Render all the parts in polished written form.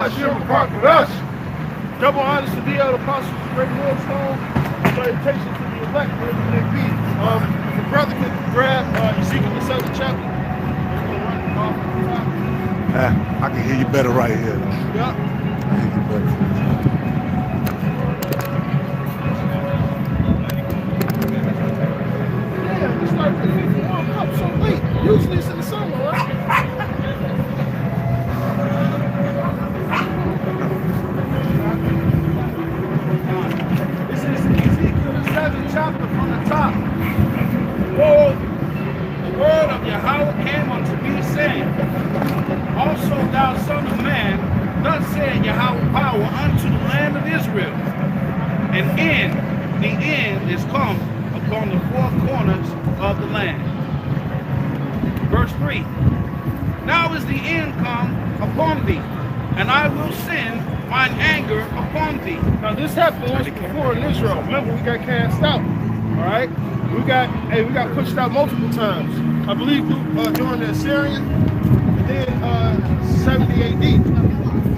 Hashem Barakash. Double honors to the other apostles, the great millstone. Salutations to the elect, wherever they be. If a brother could grab Ezekiel the 7th chapter. I can hear you better right here. Yeah. I hear you better. Yeah, we started to warm up so late. Usually it's in the summer, right? This is Ezekiel the 7th chapter from the top. Oh, the word of Yahweh came unto me, saying, also thou son of man, thus said Yahweh power unto the land of Israel. And the end is come upon the four corners of the land. Verse 3. Now is the end come upon thee, and I will send mine anger upon thee. Now this happened once before in Israel. Remember, we got cast out. All right, we got pushed out multiple times. I believe during the Assyrian, and then 70 AD.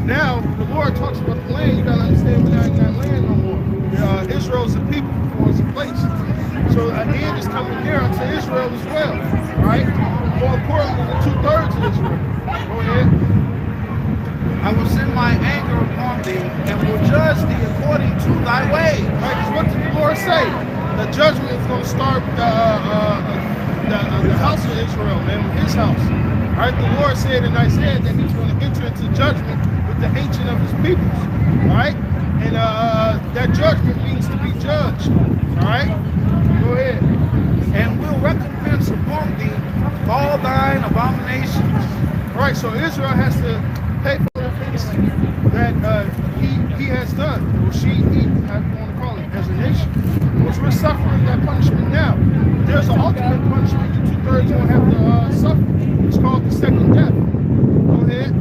Now the Lord talks about the land. You gotta understand we're not in that land no more. Israel's a people before it's a place. So an end is coming near unto Israel as well. All right. More importantly, the 2/3 of Israel. Go ahead. I will send my anger upon thee and will judge thee according to thy ways. Right? Because what did the Lord say? The judgment is going to start with the house of Israel, man, with his house. All right? The Lord said in Isaiah that he's going to enter into judgment with the ancient of his peoples. All right? And that judgment means to be judged. All right? Go ahead. And will recompense upon thee all thine abominations. All right, so Israel has to pay for the things that he has done, or he, however you want to call it, as a nation. Because we're suffering that punishment now. There's an ultimate punishment you 2/3 won't have to suffer. It's called the second death. Go ahead.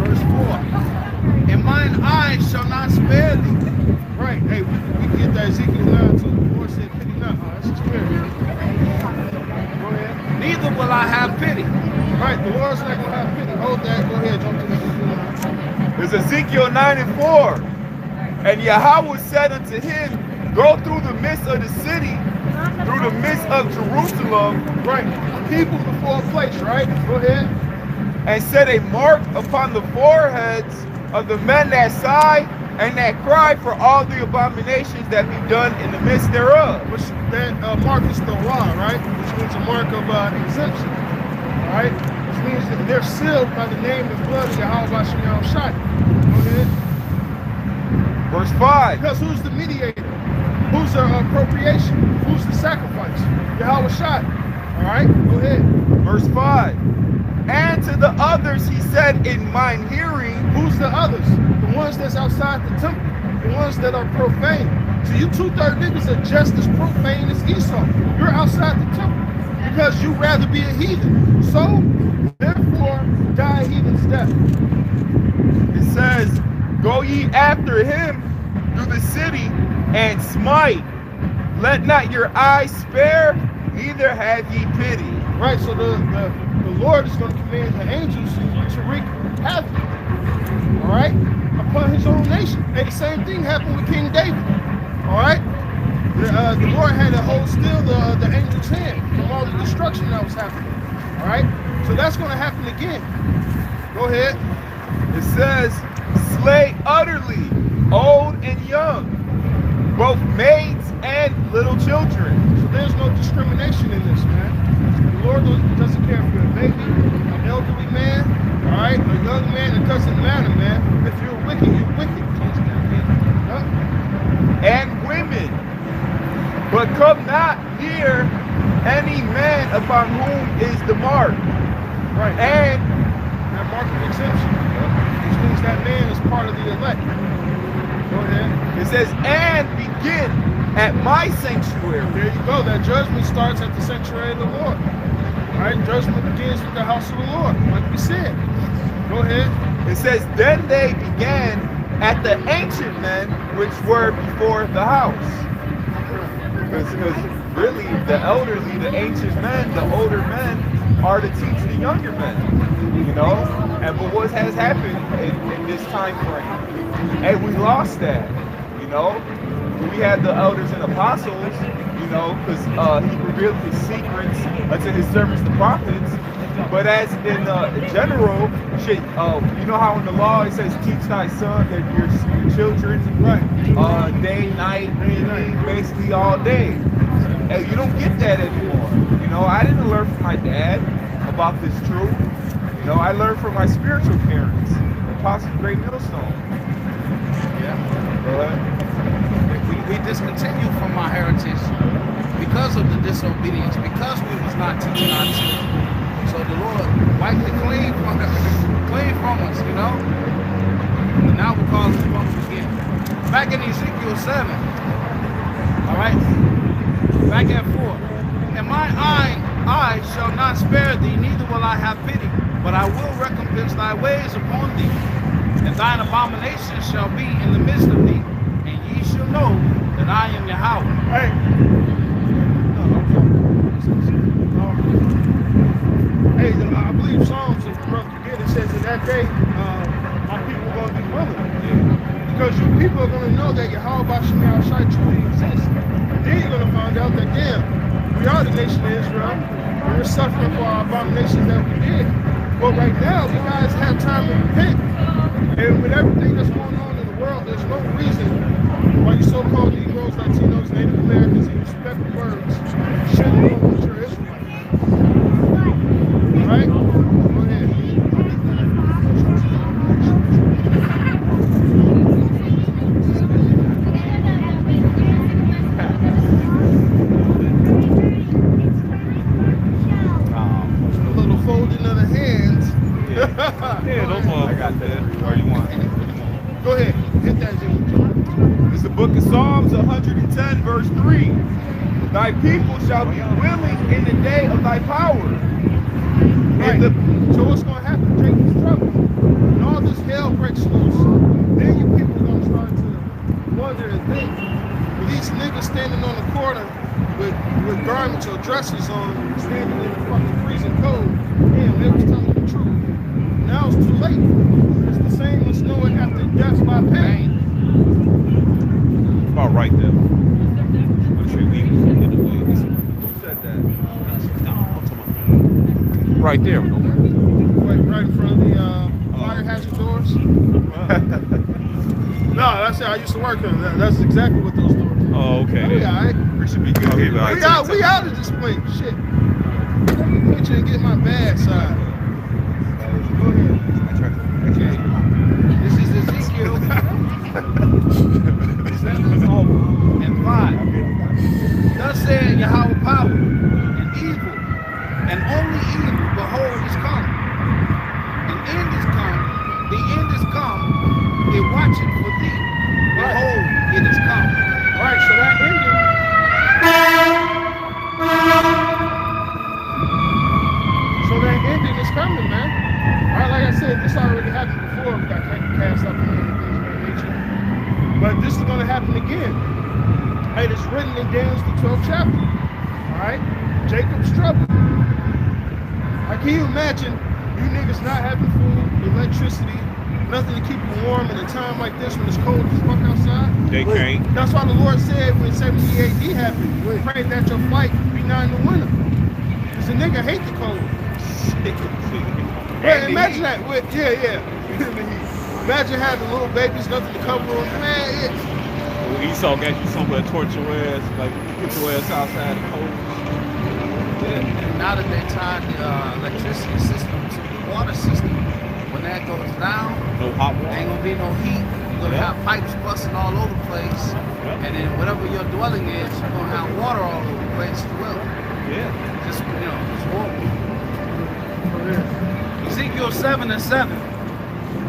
Verse 4. And mine eyes shall not spare thee. Right, hey, we can get that Ezekiel 9 too. The Lord said, pity not. Oh, that's just weird. Go ahead. Neither will I have pity. Right, the Lord's not going to have pity. Hold that. Go ahead, jump to Ezekiel 9. It's Ezekiel 9:4. And Yahweh said unto him, go through the midst of the city, through the midst of Jerusalem. Right, people before a place, right? Go ahead. And set a mark upon the foreheads of the men that sigh and that cry for all the abominations that be done in the midst thereof. Which that mark is the law, right? Which means a mark of exemption. Right? Which means that they're sealed by the name and blood of Yahweh Hashem Shai. Go ahead. Verse 5. Because who's the mediator? Who's the appropriation? Who's the sacrifice? Yahweh Shai. Alright? Go ahead. Verse 5. And to the others he said in mine hearing. Who's the others? The ones that's outside the temple. The ones that are profane. So you 2/3 niggas are just as profane as Esau. You're outside the temple. Because you rather be a heathen. So, therefore, die a heathen's death. It says, go ye after him through the city and smite. Let not your eyes spare, neither have ye pity. Right, so the Lord is going to command the angels to wreak havoc. All right? Upon his own nation. And the same thing happened with King David. All right? The Lord had to hold still the angel's hand from all the destruction that was happening. All right? So that's going to happen again. Go ahead. It says, slay utterly, old and young, both maids and little children. So there's no discrimination in this, man. The Lord doesn't care if you're a baby, an elderly man, all right, a young man. It doesn't matter, man. If you're wicked, you're wicked. And women. But come not near any man upon whom is the mark. Right. And that mark of exemption, which means that man is part of the elect. Go ahead. It says, and begin at my sanctuary. There you go. That judgment starts at the sanctuary of the Lord. All right. Judgment begins with the house of the Lord, like we said. Go ahead. It says, then they began at the ancient men which were before the house. Because really, the elderly, the ancient men, the older men, are to teach the younger men, you know. And but what has happened in this time frame? And we lost that, you know. We had the elders and apostles, you know, because he revealed his secrets unto his servants, the prophets. But as in general, shit, you know how in the law it says, teach thy son, that your children, right, day, night, basically all day. And you don't get that anymore. You know, I didn't learn from my dad about this truth. You know, I learned from my spiritual parents, Apostle Great Millstone. Yeah. Go ahead. We discontinued from our heritage because of the disobedience, because we was not teaching our children. So the Lord wiped it clean from us, you know. And now we're calling it from again. Back in Ezekiel 7, all right, back at 4. And my eye shall not spare thee, neither will I have pity, but I will recompense thy ways upon thee, and thine abominations shall be in the midst of thee, and ye shall know that I am Yahweh. Hey. Hey, I believe Psalms, if you forget, it says in that day, my people are going to be willing. Yeah. Because you people are going to know that Yahweh Bashim Yahushai truly exists. Then you're going to find out that, damn, we are the nation of Israel. And we're suffering for our abominations that we did. But right now, you guys have time to repent. And with everything that's going on in the world, there's no reason why you so-called Negroes, Latinos, Native Americans, and respectful words shouldn't know what you're Israel. Right? Go ahead. A little folding of the hands. Yeah, those ones. I got that. Or you want? Go ahead. Hit that, Jimmy. It's the book of Psalms 110, verse 3. Thy people shall be willing in the day of thy power. Right. So what's going to happen? Jacob's trouble. When all this hell breaks loose, then you people are going to start to wonder and think. With these niggas standing on the corner with garments or dresses on, standing in the fucking freezing cold, damn, they was telling the truth. Now it's too late. It's the same as knowing after death by pain. About right there. Who said that? Right there. Right in front of the fire hazard doors. No, that's it. I used to work on that. That's exactly what those doors are. Oh, okay. Oh, yeah, all right. We should be good. Okay, We out of this place. Shit. Let me put you and get my bad side. Go ahead. Okay. This is Ezekiel 7 and 5. Thus said Yahweh power and evil, and only evil, behold, is come. And end is come, the end is come, it watcheth for thee. Behold, it is come. All right, so that ending. So that ending is coming, man. All right, like I said, this already happened before. We got cast up and things of that nature. But this is going to happen again. It is written in Daniel, the 12th chapter. All right, Jacob's trouble. Like, can you imagine you niggas not having food, electricity, nothing to keep you warm in a time like this when it's cold as fuck outside? They can't. That's why the Lord said when 70 AD happened, pray that your flight be not in the winter. Because the nigga hate the cold. But imagine that. Yeah. Imagine having little babies, nothing to cover them. Man, Esau got you somewhere to torture your ass, like put your ass outside the cold. And now that they tied the electricity system to the water system, when that goes down, no hot water. Ain't gonna be no heat. You're gonna have pipes busting all over the place, and then whatever your dwelling is, you're gonna have water all over the place as well. Yeah. Just it's horrible. Ezekiel 7 and 7.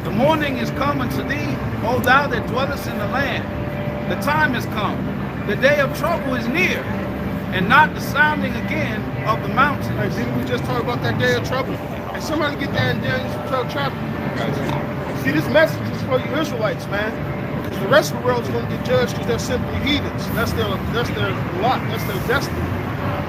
The morning is coming to thee, O thou that dwellest in the land. The time is come. The day of trouble is near, and not the sounding again of the mountains. Hey, didn't we just talk about that day of trouble? And somebody get that in Daniel 12 chapter. See, this message is for you Israelites, man. Because the rest of the world is going to get judged because they're simply heathens. That's their lot. That's their destiny.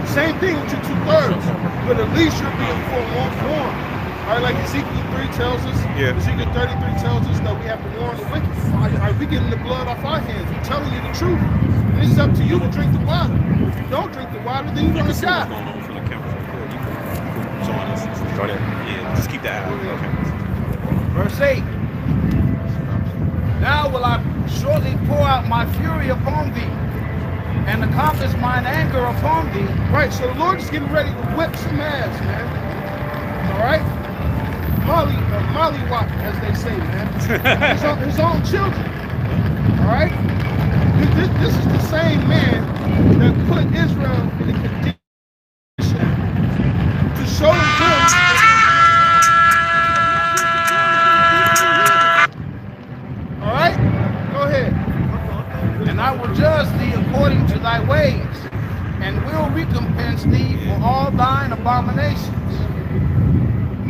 Same thing with your 2/3, but at least you'll be forewarned. All right, like Ezekiel 3 tells us, Ezekiel 33 tells us that we have to warn the wicked. All right, we getting the blood off our hands. We're telling you the truth. And it's up to you to drink the water. If you don't drink the water, then you're going to die. What's going on for the cameras? You can join us. Go there. Yeah, just keep that out. Okay. Verse 8. Now will I shortly pour out my fury upon thee, and accomplish mine anger upon thee. Right, so the Lord is getting ready to whip some ass, man. All right? Mollywop, as they say, man. His own children. All right? This is the same man that put Israel in a condition to show them. All right? Go ahead. And I will judge thee according to thy ways, and will recompense thee for all thine abominations.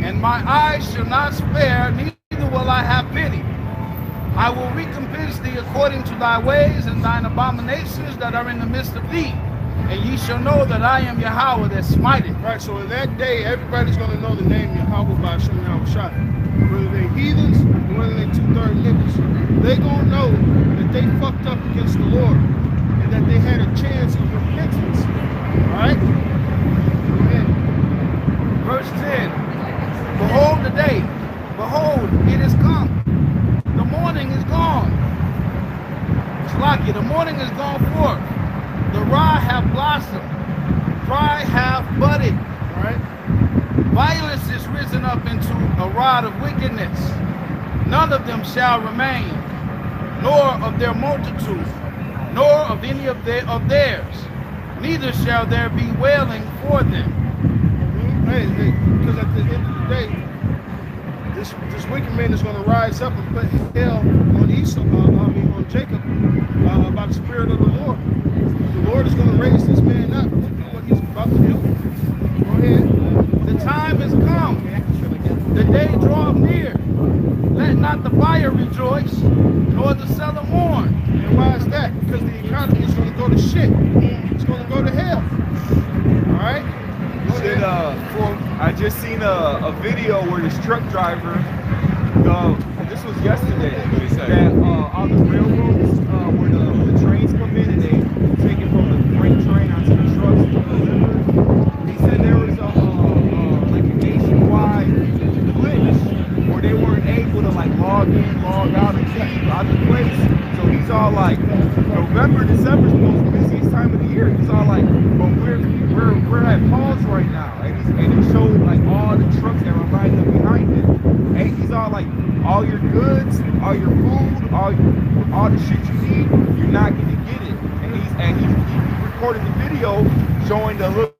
And my eyes shall not spare, neither will I have pity. I will recompense thee according to thy ways and thine abominations that are in the midst of thee. And ye shall know that I am Yahweh that smiteth. Right, so in that day, everybody's going to know the name Yahweh by Shem Yahushua. Whether they heathens or whether they 2/3 niggas, they going to know that they fucked up against the Lord and that they had a chance of repentance. All right? Amen. Verse 10. Behold the day, behold, it is come. The morning is gone. Slakia, the morning is gone forth. The rye hath blossomed, pride hath budded. Right? Violence is risen up into a rod of wickedness. None of them shall remain, nor of their multitude, nor of any of theirs. Neither shall there be wailing for them. Hey, because at the end of the day, this wicked man is going to rise up and put hell on Esau, on Jacob, by the Spirit of the Lord. The Lord is going to raise this man up to do what he's about to do. Go ahead. The time is come. The day draweth near. Let not the buyer rejoice, nor the seller mourn. And why is that? Because the economy is going to go to shit. It's going to go to hell. All right? I just seen a video where this truck driver, this was yesterday, that on the railroads where the trains come in and they take it from the freight train onto the trucks to deliver. He said there was like a nationwide glitch where they weren't able to like log in, log out, and check out the place. So he's all like, November, December is the most busiest time of the year. He's all like, but we're at pause right now, and he showed like all the trucks that were lined up behind it. And he's all like, all your goods, all your food, all the shit you need, you're not gonna get it. And he recorded the video showing the little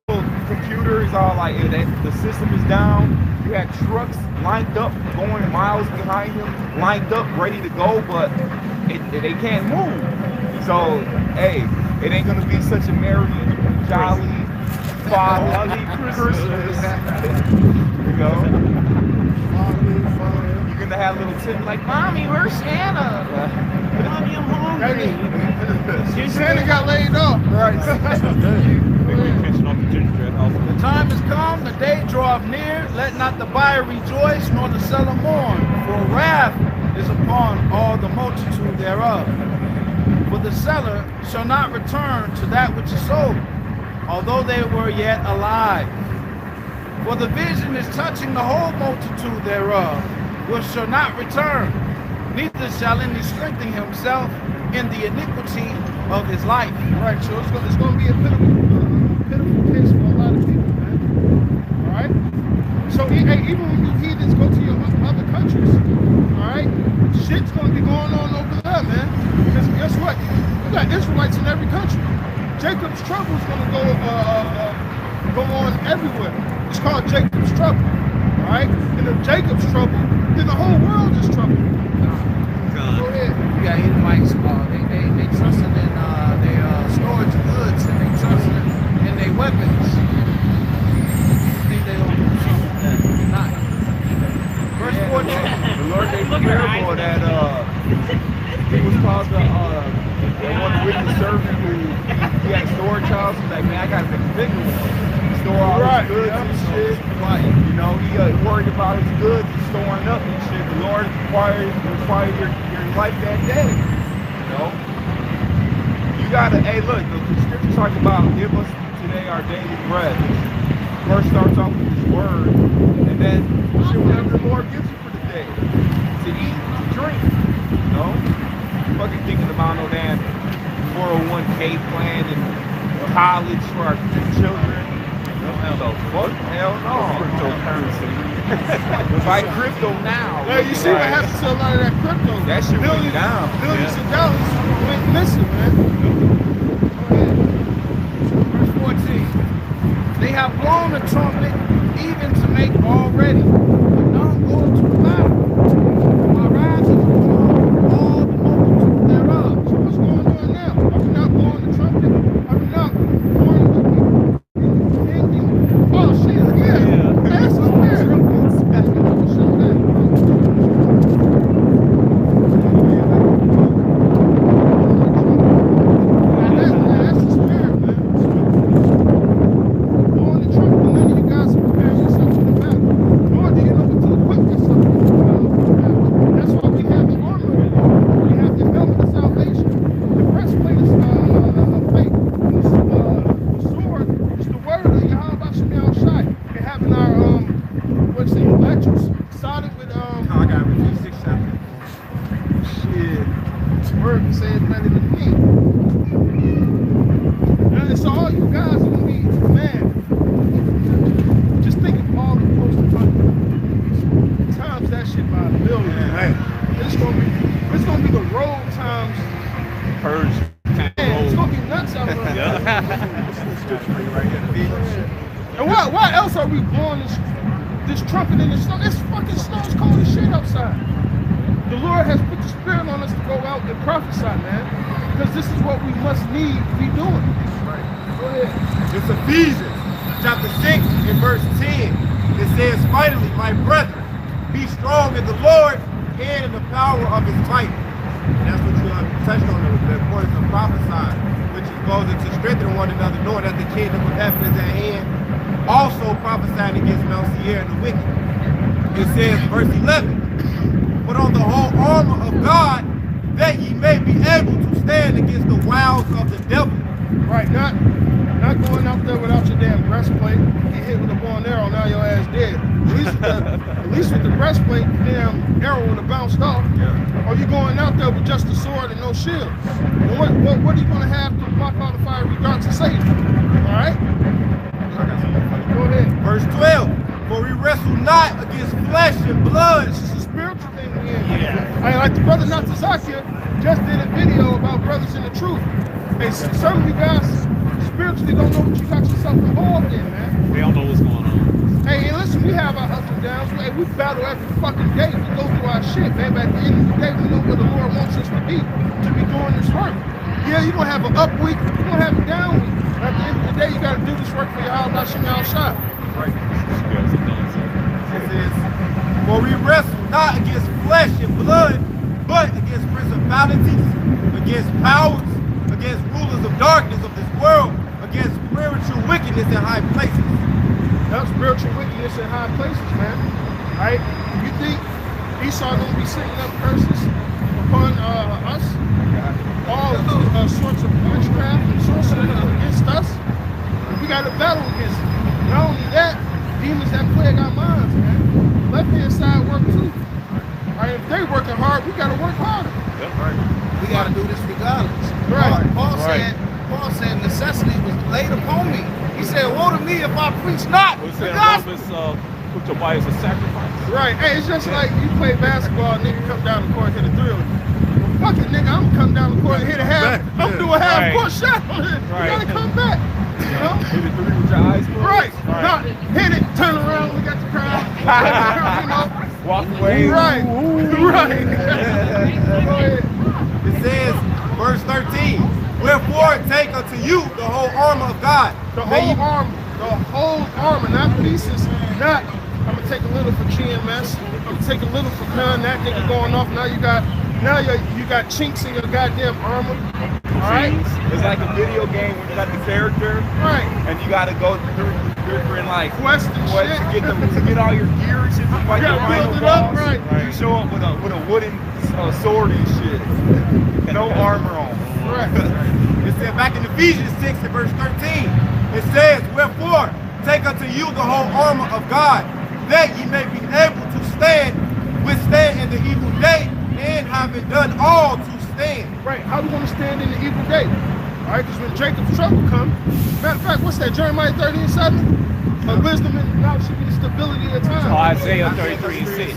computer. He's all like, the system is down. You had trucks lined up, going miles behind them, lined up, ready to go, but they can't move. So, hey, it ain't gonna be such a merry, jolly, foggy Christmas. You know? You're gonna have little Tim like, Mommy, where's Santa? Mommy, I'm hungry. Santa got laid off. Right. The time is come, the day draweth near. Let not the buyer rejoice, nor the seller mourn. For wrath is upon all the multitude thereof. For the seller shall not return to that which is sold, although they were yet alive. For the vision is touching the whole multitude thereof, which shall not return, neither shall any strengthen himself in the iniquity of his life. Right, so it's going to be a pitiful case for a lot of people, man. All right? So even when you heathens go to your other countries, all right, shit's going to be going on over there, man. Because guess what? You got Israelites in every country. Jacob's trouble is going to go on everywhere. It's called Jacob's trouble, all right? And if Jacob's trouble, then the whole world is trouble. Go ahead. You got Edomites, they trusted in their storage goods, and they trusted in their weapons. I think they don't do something that they're not. Verse 14. The Lord gave me a parable that he was called the one wicked servant who he had a storage house. He's like, man, I gotta make a bigger one. Store all his goods and shit. Like, you know, he worried about his goods and storing up and shit. The Lord required your life that day. You know? You gotta, hey, look, the scripture talks about give us today our daily bread. First starts off with his word, and then shit, whatever the Lord gives you for the day. To eat, to drink. You know? Fucking thinking about no damn 401k plan and college for our children. Hell no. Fuck? Hell no. Cryptocurrency. Buy crypto now. Hey, you see what happens to a lot of that crypto? That shit went down. Billions of dollars went missing, man. Verse 14. They have blown a trumpet even to make all ready. But none go to the battle. My rise is upon all the multitude thereof. So what's going on now? Are we not blowing the trumpet? Are we not blowing the oh shit, yeah. That's the spirit. Verse 13. Wherefore take unto you the whole armor of God. The whole armor, not pieces, not I'm gonna take a little for GMS, I'm gonna take a little for Khan, that nigga going off. Now you got Now you got chinks in your goddamn armor. All right. It's like a video game when you got the character, Right. and you got to go through different like Quest and shit. to get all your gear and shit to fight Yeah, the final build it up, boss. right. You show up with a wooden sword and shit, no armor on. Correct. It said back in Ephesians 6 and verse 13, it says, wherefore, take unto you the whole armor of God, that ye may be able to withstand in the evil day, and having done all to stand. Right. How we gonna stand in the evil day? All right, because when Jacob's trouble comes, matter of fact, what's that? Jeremiah 30:7. Wisdom and knowledge should be the stability of the time. Oh, Isaiah 33:6.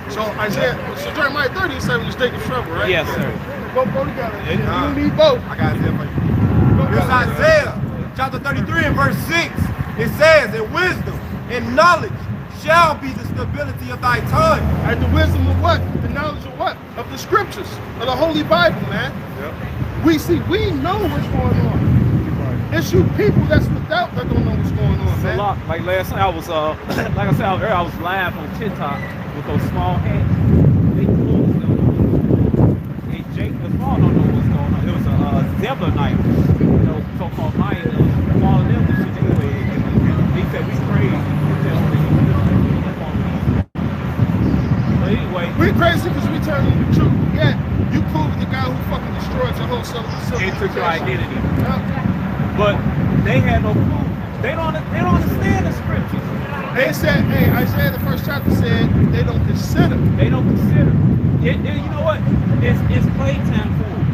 So Jeremiah 30:7 is Jacob's trouble, right? Yes, sir. Both go together. You need both. I got Isaiah for you. Here's Isaiah chapter 33 and verse 6. It says, and wisdom and knowledge shall be the stability of thy time. And the wisdom of what? The knowledge of what? Of the scriptures, of the Holy Bible, man. Yep. We know what's going on. It's you people that's without that don't know what's going on, So man. like last night I was like I said earlier, I was live on TikTok with those small hats. They cool as them. And Jake the Small don't know what's going on. It was a Zebra night. So-called Mayan small them and shit anyway. They said we crazy. So anyway, We crazy because we turn into the truth. Yeah, you cool with the guy who fucking destroyed your whole civilization. it took your identity. Yeah. But they had no clue. They don't understand the scriptures. They said, hey, Isaiah the first chapter said they don't consider. They don't consider. You know what? It's playtime for them.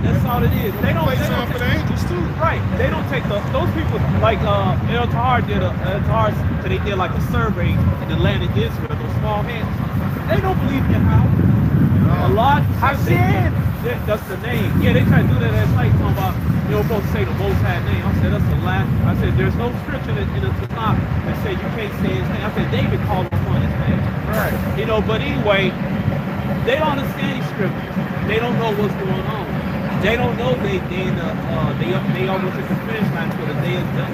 That's all it is. They don't. Play They time don't for the angels too. right. They don't take those people like El Tahar did they did like a survey in the land of Israel. Those small hands. They don't believe in how. A lot. That's the name. Yeah, they tried to do that last night. Talking about supposed to say the Most High name. I said that's a lie. I said there's no scripture in the Tanakh that say you can't say his name. I said David called upon his name. Right. But anyway, they don't understand these scriptures. They don't know what's going on. They don't know they almost at the finish line for the day is done.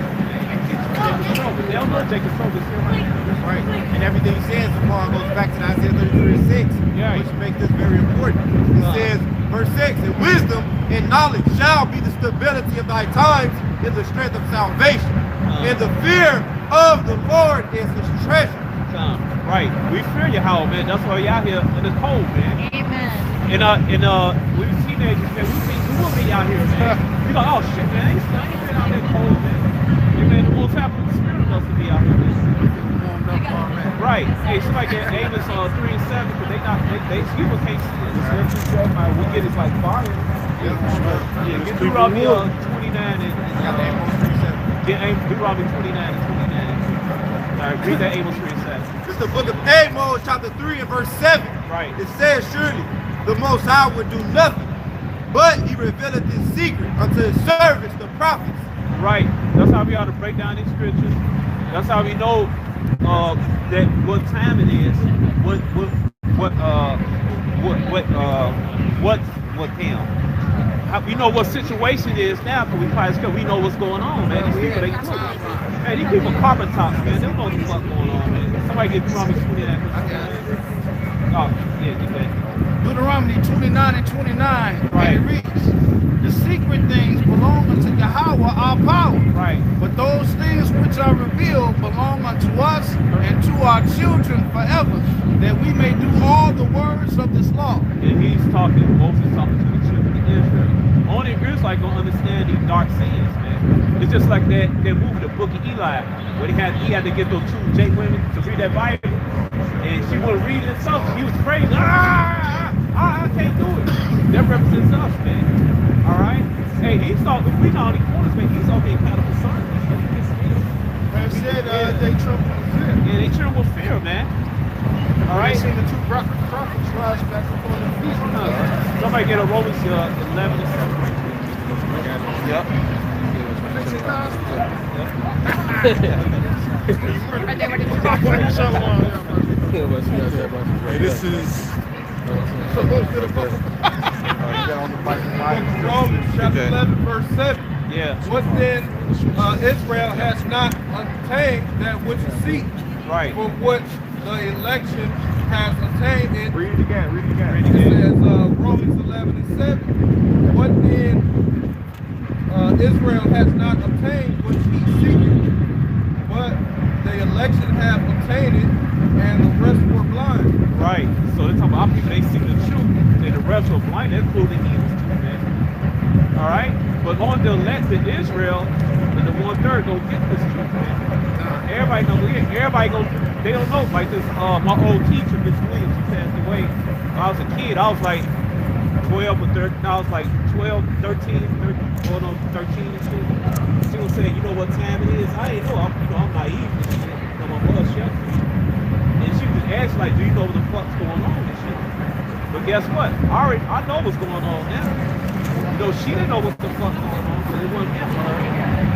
They don't know Jacob's trouble is here right now. Right. And everything he says tomorrow goes back to Isaiah 33:6, Yeah. which makes this very important. It says, verse 6, and wisdom and knowledge shall be the stability of thy times and the strength of salvation. And the fear of the Lord is his treasure. Right. We fear you, how man. That's why y'all here in the cold, man. Amen. And we teenagers, man, we will be out here, man. You like, oh shit, man, I ain't been out there cold, man. Hey, man, the most happened the spirit of us to be out here, man. Right. Hey, somebody get Amos 3 and 7, because they people can't see it. We get it like fire. Yeah, get Deuteronomy 29 and get Deuteronomy 29 and 29. All right, read that Amos 3 and 7. It's the book of Amos, chapter 3 and verse 7. Right. It says, surely the Most High would do nothing, but he revealeth his secret unto his servants, the prophets. Right. That's how we ought to break down these scriptures. That's how we know that what time it is, what we know what situation it is now, because we know what's going on, man. These people, these people carbon tops, man. They don't know what the fuck going on, man. Somebody get Deuteronomy 29. Oh, yeah, get that. Deuteronomy 29 and 29. Right. And it reads, the secret things belong unto Yahweh our power. Right. But those things which are revealed belong unto us and to our children forever, that we may do all the words of this law. And Moses talking to the children of Israel. Only Israelites gonna understand these dark sins, man. It's just like that movie, The Book of Eli, where he had to get those two Jake women to read that Bible, and she wouldn't read it herself. He was crazy. I can't do it. That represents us, man. All right. Hey, we not only corners, man. He's all being kind of concerned. Man said they tremble with fear. Yeah, they tremble with fear, man. All right. Seen the two prophets rise back upon their feet. Somebody get a Romans 11 and 7. Yep. Hey, this is. Romans chapter 11, verse 7. Yeah. What then Israel has not obtained that which is seek, Right. for which the election has attained it. Read it again. It says, Israel has not obtained what he seeketh, but the election have obtained it, and the rest were blind. Right. So they're talking about our people, they see the truth, and the rest were blind. That's including heathens too, man. All right? But on the elected Israel, and the 1/3 don't get this truth, man. Everybody know, they don't know. Like this, my old teacher, Miss Williams, she passed away. When I was a kid, I was like 12 or 13, I was like 12, 13, going on 13 and shit. She was saying, you know what time it is? I ain't know, I'm naive and shit. You know, my mother shut me. And she was asking, like, do you know what the fuck's going on and shit? But guess what? I know what's going on now. You know, she didn't know what the fuck was going on, because it wasn't meant for her.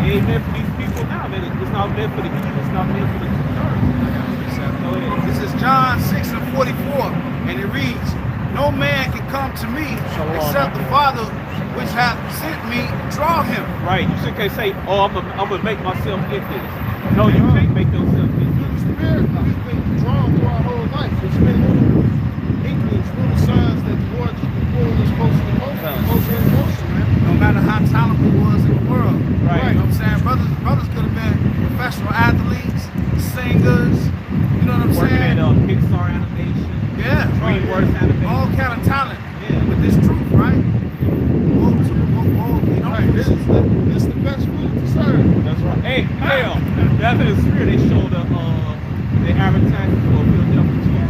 It ain't meant for these people now, man. It's not meant for the heathen, it's not meant for the 2/3. This is John 6:44, and it reads, no man can come to me except the Father which hath sent me draw him. Right. You can't say, oh, I'm gonna make myself get this. No, you can't make yourself get The this. Spirit, we've been drawn through our whole life. It's been little inklings, little signs that the Lord just been pulling us closer and closer, man. No matter how talented we was in the world. Right. You know what I'm saying? Brothers could have been professional athletes, singers, you know what I'm Working saying? at Pixar animation, Yeah. DreamWorks animation. All kind of talent. Yeah. With this truth, right? You know, Right, this is the best food to serve. That's right. Hey, hell, that's in the spirit. They showed the advertising for Philadelphia cheese.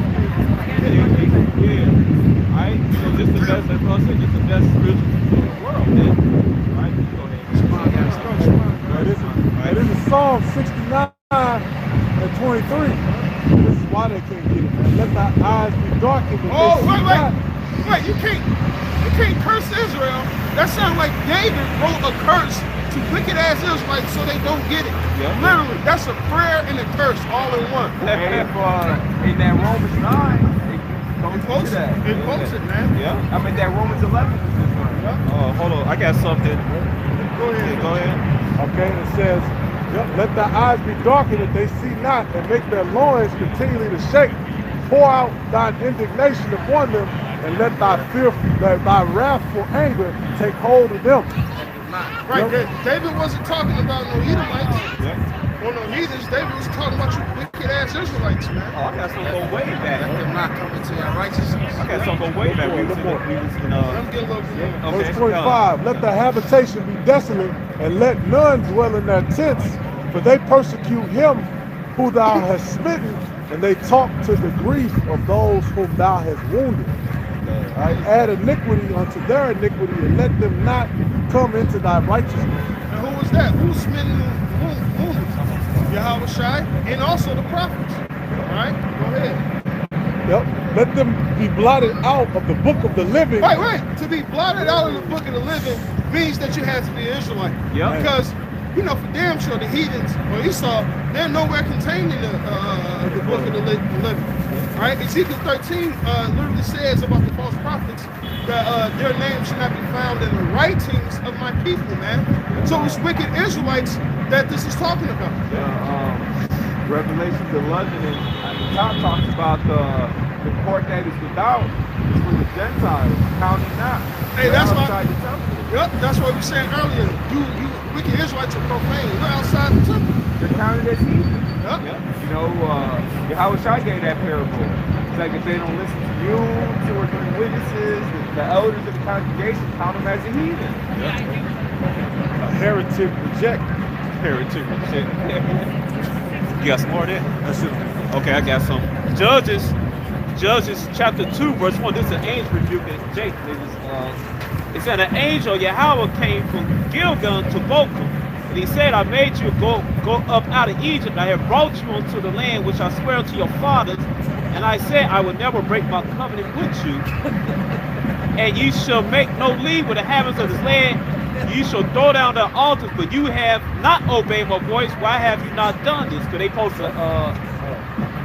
Yeah. Right? So this the best, that's what I said, this the best spiritual food in the world, man. Right? Go ahead. This is Psalm 69 and 23. This is why they can't get it, man. Let thy eyes be darkened. Oh, wait, you can't curse Israel. That sounds like David wrote a curse to wicked ass Israelites so they don't get it. Yeah. Literally, that's a prayer and a curse all in one. And if in that Romans 9, it goes Quotes into that. it, quotes it, man. Yeah. I mean, that Romans 11 is this one. Hold on. I got something. Go ahead. Go ahead. Okay, it says, let thy eyes be darkened that they see not, and make their loins continually to shake. Pour out thine indignation upon them, and let thy wrathful anger take hold of them. Right, David wasn't talking about no Edomites Yeah. or no heathens. David was talking about you wicked ass Israelites, man. Oh, I got something go way let back. them not come into your righteousness. I got something go way back. We was in Let him get a little bit more. okay. Verse 25, let the habitation be desolate, and let none dwell in their tents, for they persecute him who thou hast smitten, and they talk to the grief of those whom thou hast wounded. Right? Add iniquity unto their iniquity, and let them not come into thy righteousness. And who was that? Who's smitten the wounded? Yahweh Shai, and also the prophets. All right, go ahead. Yep. Let them be blotted out of the book of the living. Wait. To be blotted out of the book of the living means that you have to be an Israelite. Yeah. Because, you know, for damn sure the heathens or Esau, they're nowhere contained in the book of the living. All right, Ezekiel 13 literally says about the false prophets that their names should not be found in the writings of my people, man. So it's wicked Israelites that this is talking about. Revelations 11 and at the top talks about the court that is without is for the Gentiles, counting not. Hey, They're that's why. outside the temple. Yep, that's what we were saying earlier. You wicked Israelites are profane. We're outside the temple. They're counted as heathen. Yep. You know, Yahweh Shai gave that parable. It's like if they don't listen to you, 2 or 3 witnesses, the elders of the congregation count them as a heathen. A heretic reject. Heretic shit. You got some more there? That's it. Okay, I got some. Judges chapter 2, verse 1. This is an angel rebuking Jacob. It said an angel Yahweh came from Gilgal to Bochum. And he said, I made you go up out of Egypt. I have brought you unto the land which I swear to your fathers. And I said, I will never break my covenant with you. And ye shall make no league with the inhabitants of this land. You shall throw down the altars, but you have not obeyed my voice. Why have you not done this? Because they supposed to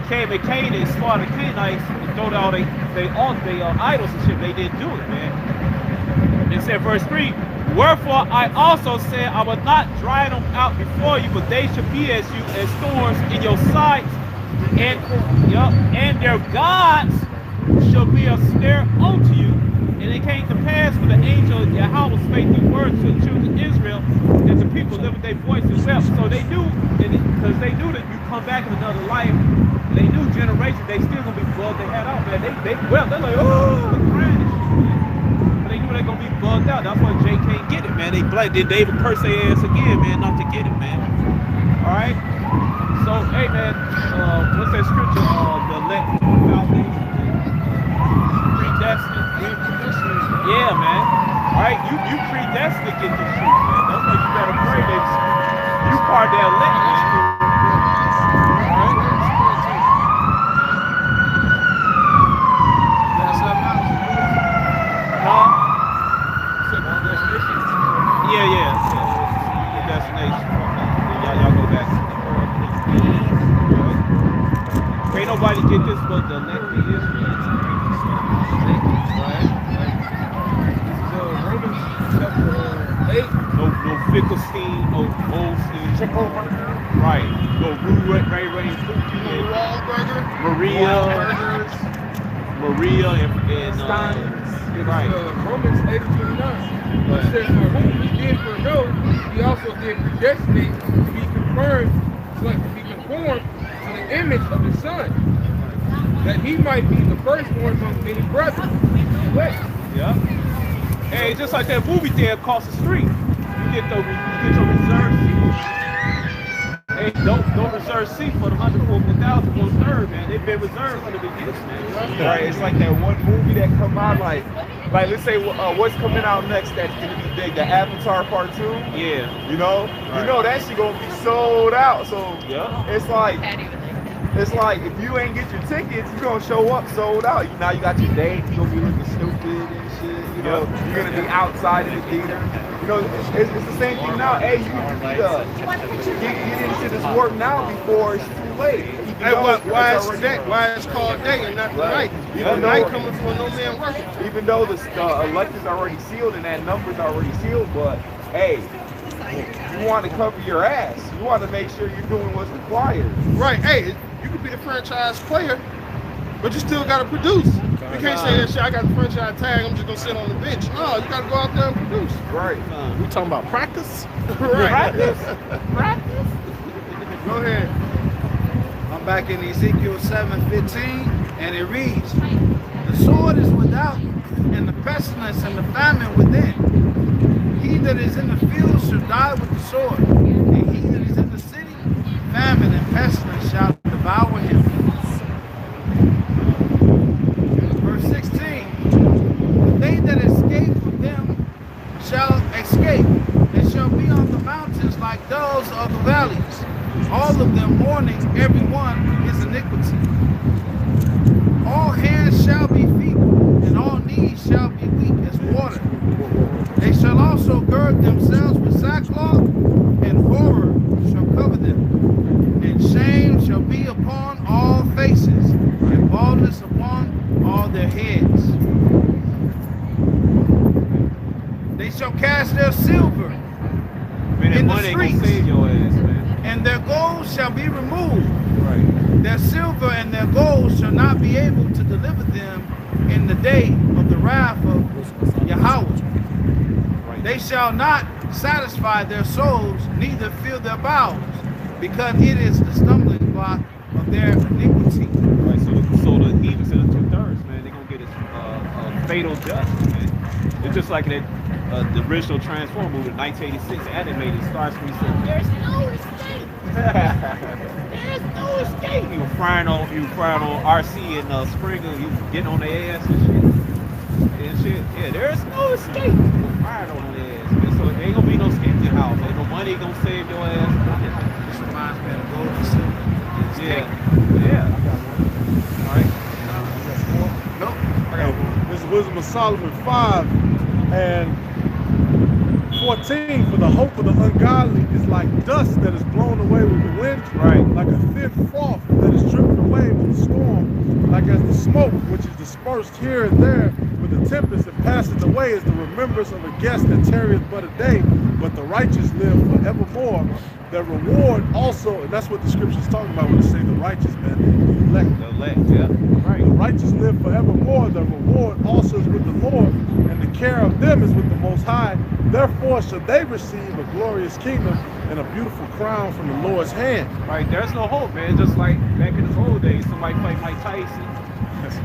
came and Canaan and slaughtered the Canaanites and throw down they idols and shit. They didn't do it, man. It said, verse 3, wherefore I also said, I will not drive them out before you, but they shall be as you as thorns in your sights, and their gods shall be a snare unto you. And it came to pass when the angel of Yahweh spake these words to the children of Israel, that people lift their voice and wept. So they knew, because they knew that you come back in another life. They knew generations, they still gonna be bugged their head out, man. They wept. They're like, oh, they're crying and shit, man. But they knew they're gonna be bugged out. That's why Jay can't get it, man. They black. Did David curse their ass again, man, not to get it, man. All right. So, hey, man, what's that scripture? The elect foundation, predestined. Yeah, man. All right, you predestined to get this shit, man. That's why you gotta pray that you part of that elect, man. Yeah. The destination. Y'all go back to the world. Ain't nobody get this but the elected Israelites. Right? So Romans chapter 8. No Finkelstein, no Goldstein. Right. No Ray Maria and right. Romans 8:29. It says, for whom he did foreknow, he also did predestinate to be conformed to the image of his son, that he might be the firstborn among many brothers. Yeah. Hey, just like that movie there across the street, you get your reserved seat. Hey, don't reserve seat for the 140,000 will serve, man. They've been reserved from the beginning, man. Right, it's like that one movie that come out, like let's say what's coming out next that's gonna be big, the Avatar Part 2. Yeah. You know that shit gonna be sold out. So yeah, it's like if you ain't get your tickets, you gonna show up sold out. Now you got your date, you gonna be looking stupid and shit. You know, you're gonna be outside in the theater. You know, it's the same thing now. Hey, you need to get into this work now before it's too late. Hey, why it's called day and not the night? Even night coming for no man working. Even though the election's already sealed and that number's already sealed, but hey, you want to cover your ass. You want to make sure you're doing what's required. Right. Hey, you could be the franchise player, but you still got to produce. You can't say that shit, I got the franchise tag, I'm just going to sit on the bench. No, you got to go out there and produce. Right. We talking about practice? Right. Practice? Go ahead. I'm back in Ezekiel 7:15, and it reads, the sword is without, and the pestilence and the famine within. He that is in the field shall die with the sword, and he that is in the city, famine and pestilence shall devour him. Verse 16, they that escape from them shall escape, and shall be on the mountains like those of the valleys, all of them mourning every one his iniquity. All hands shall be feeble, and all knees shall be weak as water. They shall also gird themselves with sackcloth, and horror shall cover them. And shame shall be upon all faces, and baldness upon all their heads. They shall cast their silver in the streets, save your ass, man. and their gold shall be removed. Right. Their silver and their gold shall not be able to deliver them in the day of the wrath of Yahweh. Right. They shall not satisfy their souls, neither fill their bowels, because it is the stumbling block of their iniquity. Right. So the heathens in the 2/3, man, they're gonna get a fatal death, man. It's just like that the original Transformer movie, 1986 animated, starts when he said, "There's no escape." There's no escape. You were frying on RC and Springer, you getting on their ass and shit. Yeah, there's no escape. You were frying on their ass, man. So there ain't gonna be no escape in your house. Ain't no money gonna save your ass. This reminds me of the gold and silver. Yeah. All right. Nope. This is Wisdom of Solomon 5 and 14. For the hope of the ungodly is like dust that is blown away with the wind, Right. like a thin froth that is driven away with the storm, like as the smoke which is dispersed here and there with the tempest and passeth away as the remembrance of a guest that tarrieth but a day, but the righteous live forevermore. The reward also, and that's what the scripture is talking about when they say the righteous, man, the elect. Yeah. Right. The righteous live forevermore. The reward also is with the Lord, and the care of them is with the Most High. Therefore shall they receive a glorious kingdom and a beautiful crown from the Lord's hand. Right, there's no hope, man. Just like back in the old days, somebody fight Mike Tyson.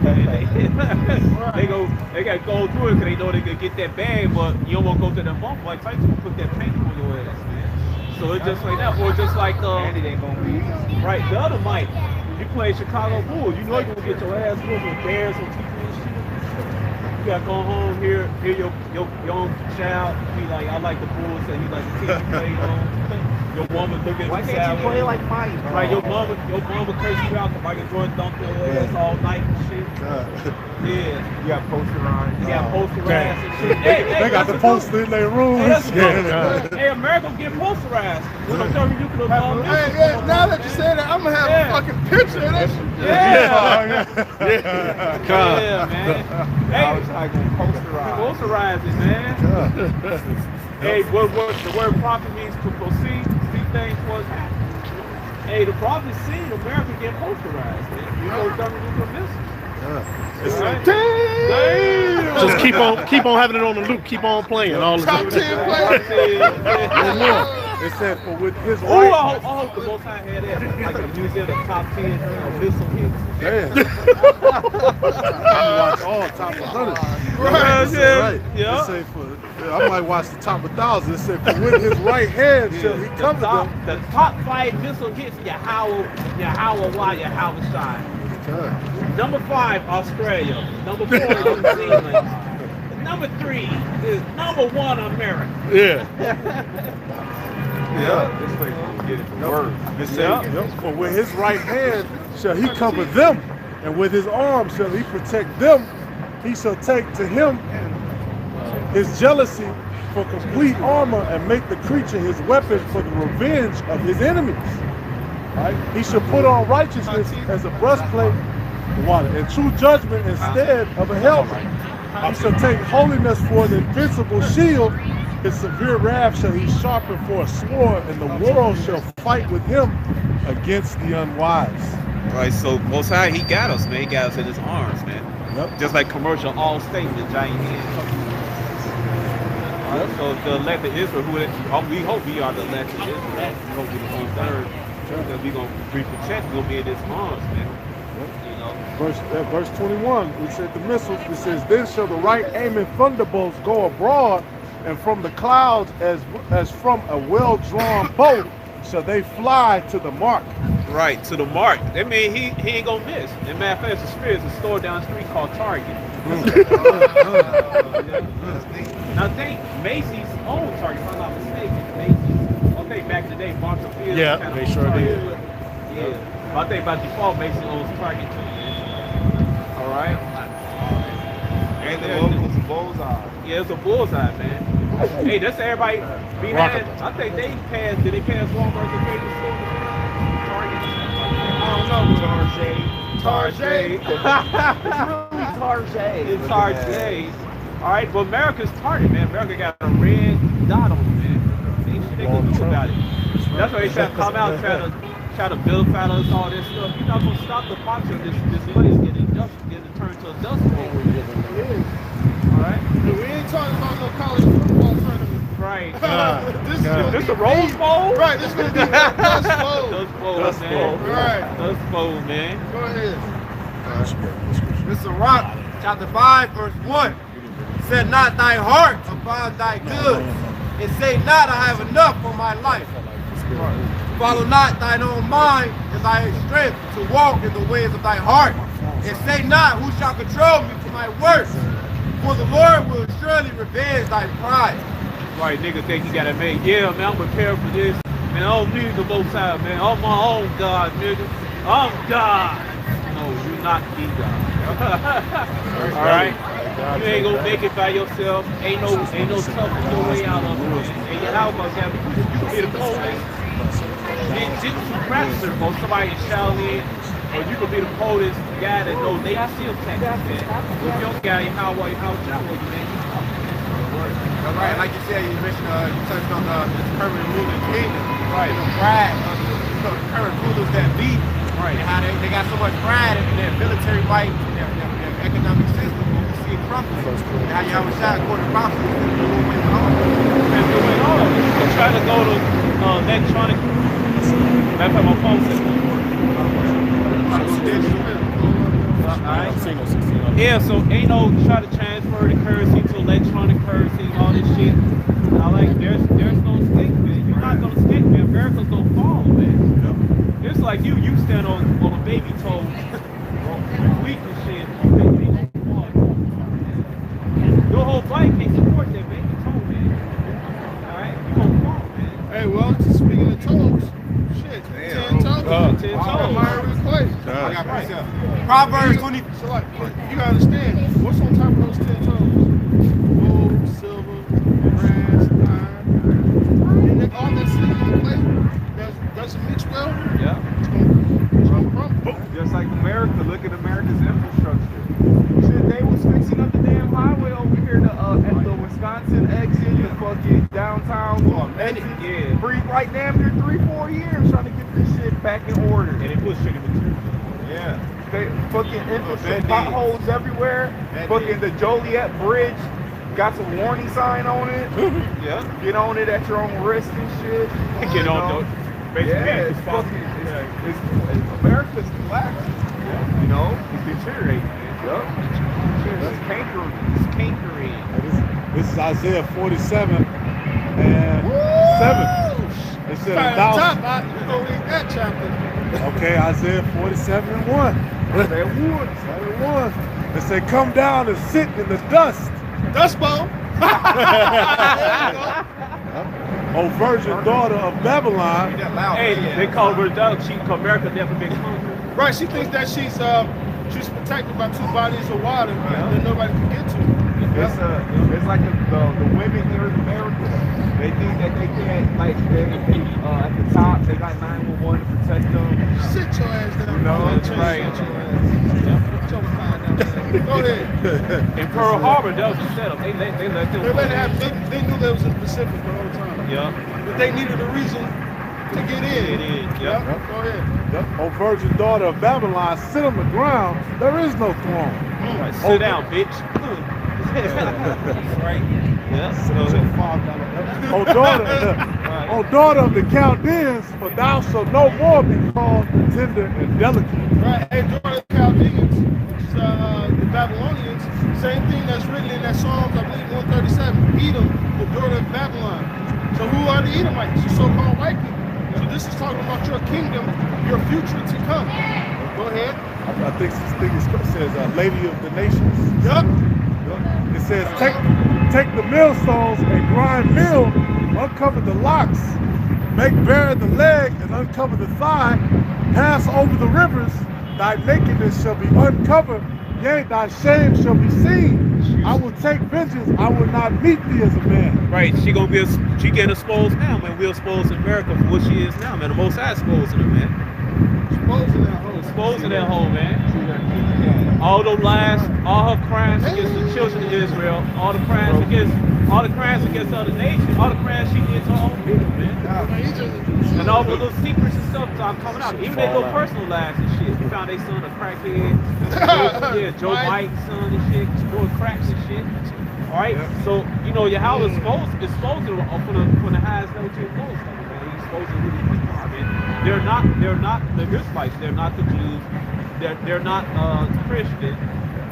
They got to go through it because they know they can get that bag, but you don't want to go to that bump. Like Tyson will put that paint on your ass, man. So it's just like that. Or just like, And it ain't gonna be easy. right, the other Mike, you play Chicago Bulls, you know you're going to get your ass whooped with Bears on TV and shit. You got to go home, hear your own child be like, I like the Bulls, and he like the team you played on. Your woman look at Why you can't you play sour. like Mike? bro? Right, your mama curse you out because Michael Jordan dumped your ass all night and shit. Yeah. You got posterized. You got posterized and shit. Hey, They got the poster in their rooms. Hey, that's good. Hey, America get posterized. When I'm telling you, could have Hey, yeah, now that you say that, I'm gonna have Yeah. a fucking picture of that shit. Yeah, man. I was Hey, like gonna posterize. posterize it, man. Hey, what the word prophet means to proceed, see things was happen. Hey, the prophet seen America get posterized, man. You know, government will miss it. It's Right? like, Just keep on having it on the loop. Keep on playing all the Top time. 10 players. no more. It said, for with his Oh, right. I hope the Most High had that. Like a museum of top 10 missile hits. Damn. I watch all top 100. Right, It said, right. yeah. It said I might watch the top 1,000. It said, for with his right hand shall he cover them. The top 5 missile hits, Yahweh, Yahweh Shai. Number 5, Australia. Number 4, New Zealand. Number 3 is number 1, America. Yeah. Yeah. This place gonna get it from word. It said, for with his right hand shall he cover them, and with his arm shall he protect them. He shall take to him his jealousy for complete armor and make the creature his weapon for the revenge of his enemies. Right? He shall put on righteousness as a breastplate, and true judgment instead of a helmet. He shall take holiness for an invincible shield. His severe wrath shall he sharpen for a sword, and the world shall fight with him against the unwise. Right, so Most High, he got us, man. He got us in his arms, man. Yep. Just like commercial Allstate, the giant hand. So the elect of Israel, we hope we are the elect of Israel. We hope we're the 1/3. Because we're going to be protected. We're going to be in his arms, man. You know? Verse 21, we said the missiles, it says, then shall the right aiming thunderbolts go abroad, and from the clouds as from a well-drawn bow shall they fly to the mark. Right, to the mark. That means he ain't going to miss. And matter of fact, the Spirit is a store down the street called Target. Now, I think Macy's owned Target, if I'm not mistaken. Macy's. Okay, back in the day, Marshall Field. Yeah, kind of they sure did. Yeah. But I think by default, Macy's owns Target too, man. All right. And the locals bullseye. Yeah, it's a bullseye, man. Hey, that's everybody behind. I think they passed. Did they pass Walmart and Trader Store? Target. I don't know. Target. Target. It's Target. All right, but America's Target, man. America got a red dot on it, man. Ain't shit they can do about it. That's why they try to come out try to vilify us, all this stuff. You're not gonna stop the boxing. This place getting turned to a dust bowl. All right. We ain't talking about no college football tournament. Right. This This the Rose Bowl? Right, this is gonna be the Dust Bowl. Dust Bowl, Dust man. Bowl. Right. Dust Bowl, man. Go ahead. This is Rock, chapter 5, verse 1. Set not thy heart upon thy goods, and say not, I have enough for my life. Follow not thine own mind and thy strength to walk in the ways of thy heart. And say not, who shall control me to my works? For the Lord will surely revenge thy pride. Right, nigga think he got it made. Yeah, man, I'm prepared for this. Man, I don't need the Most High, man. I'm my own God, nigga. I'm God. No, you not the God. All right? You ain't gonna make it by yourself. Ain't no toughing your way out of it, man. And your house must have, you can be the coldest ninjutsu practicer for somebody in Shaolin, or you can be the coldest guy that knows Navy SEAL tactics, man. If you don't got how Shaolin, man. All right, like you said, you mentioned, you touched on the current ruling kingdom. Right. The pride of the current rulers that beat. Right. And how they got so much pride in their military might, their economic system. What we see in trumpet. And how Yahweh Shai, according to prophecy, is going to go away with all. And doing all. They try to go to electronic. Matter of fact, my phone says yeah, so ain't no try to transfer the currency to electronic currency, all this shit. I like there's no escape, man. You're not gonna escape, man. America's gonna fall, man. It's like you stand on a baby toe, weak and shit. Baby toe fall. Your whole body can't support that baby toe, man. All right, you gonna fall, man. Hey, well, speaking of toes, shit, 10 toes. 10 Wow, toes. Myron Clay. I got myself. Proverbs 20. So, like, you gotta understand, what's on top of those 10 toes? Gold, silver, brass, iron. And then all that sitting on the plate, doesn't mix well, Yeah. it's gonna crumble. Just like America, look at America's infrastructure. Shit, they was fixing up the damn highway over here at the Wisconsin exit, the fucking downtown exit. Yeah. For like damn near 3-4 years trying to get this shit back in order. And it was straight material. Yeah. They fucking infrastructure, that potholes everywhere. That Fucking the Joliet Bridge got some warning sign on it. Yeah. Get on it at your own risk and shit. Get You on know? the basically Yeah, it's it's fucking, it's America's collapsing. You know? It's deteriorating. Yup. It's cankering. This is Isaiah 47 and 7. It said, Right "Thou-" on top, we're gonna read that chapter. Okay, Isaiah 47 and 1. They would. 7 and 1. It said, "Come down and sit in the dust, Dust Bowl. O virgin daughter of Babylon." That loud. Hey, Yeah. they call her dog. She America never been conquered. Right, she thinks that she's protected by 2 bodies of water that nobody can get to. It's like the women here in America. They think that they can't, like, they at the top, they got 911 to protect them. Sit your ass down. You know, Sit your right. ass. Get your fine ass. Go ahead. In Pearl Harbor, that was a setup. They let them. They let it happen. They knew they was in the Pacific the whole time. Yeah. But they needed a reason to get in. Get in, Yep. yep. Go ahead. O virgin daughter of Babylon, sit on the ground. There is no throne. Right, sit down, bitch. Right. Yeah. O daughter of the Chaldeans, for thou shalt no more be called tender and delicate. Right. Hey, during the Chaldeans, which is the Babylonians, same thing that's written in that Psalms, I believe 137. Edom, the daughter of Babylon. So who are the Edomites? The so-called white people. So this is talking about your kingdom, your future to come. Go ahead. I think this thing says, Lady of the Nations. Yup. It says, take the millstones and grind meal, uncover the locks, make bare the leg and uncover the thigh, pass over the rivers, thy nakedness shall be uncovered, yea, thy shame shall be seen. I will take vengeance, I will not meet thee as a man. Right, she getting exposed now, man. We'll expose America for what she is now, man. The Most High exposing her, man. Exposing that hole. Exposing that hole, man. All those lies, all her crimes against the children of Israel, all the crimes against other nations, all the crimes she did to her own people, man. And all the little secrets and stuff are coming out. Even their little personal lives and shit. We found their son a crackhead. Joe Biden son and shit, doing cracks and shit. All right, so you know Yahweh exposed them from the highest level to the lowest level, man. He exposed them who these people are, man. They're not the Israelites. They're not the Jews. They're not Christian,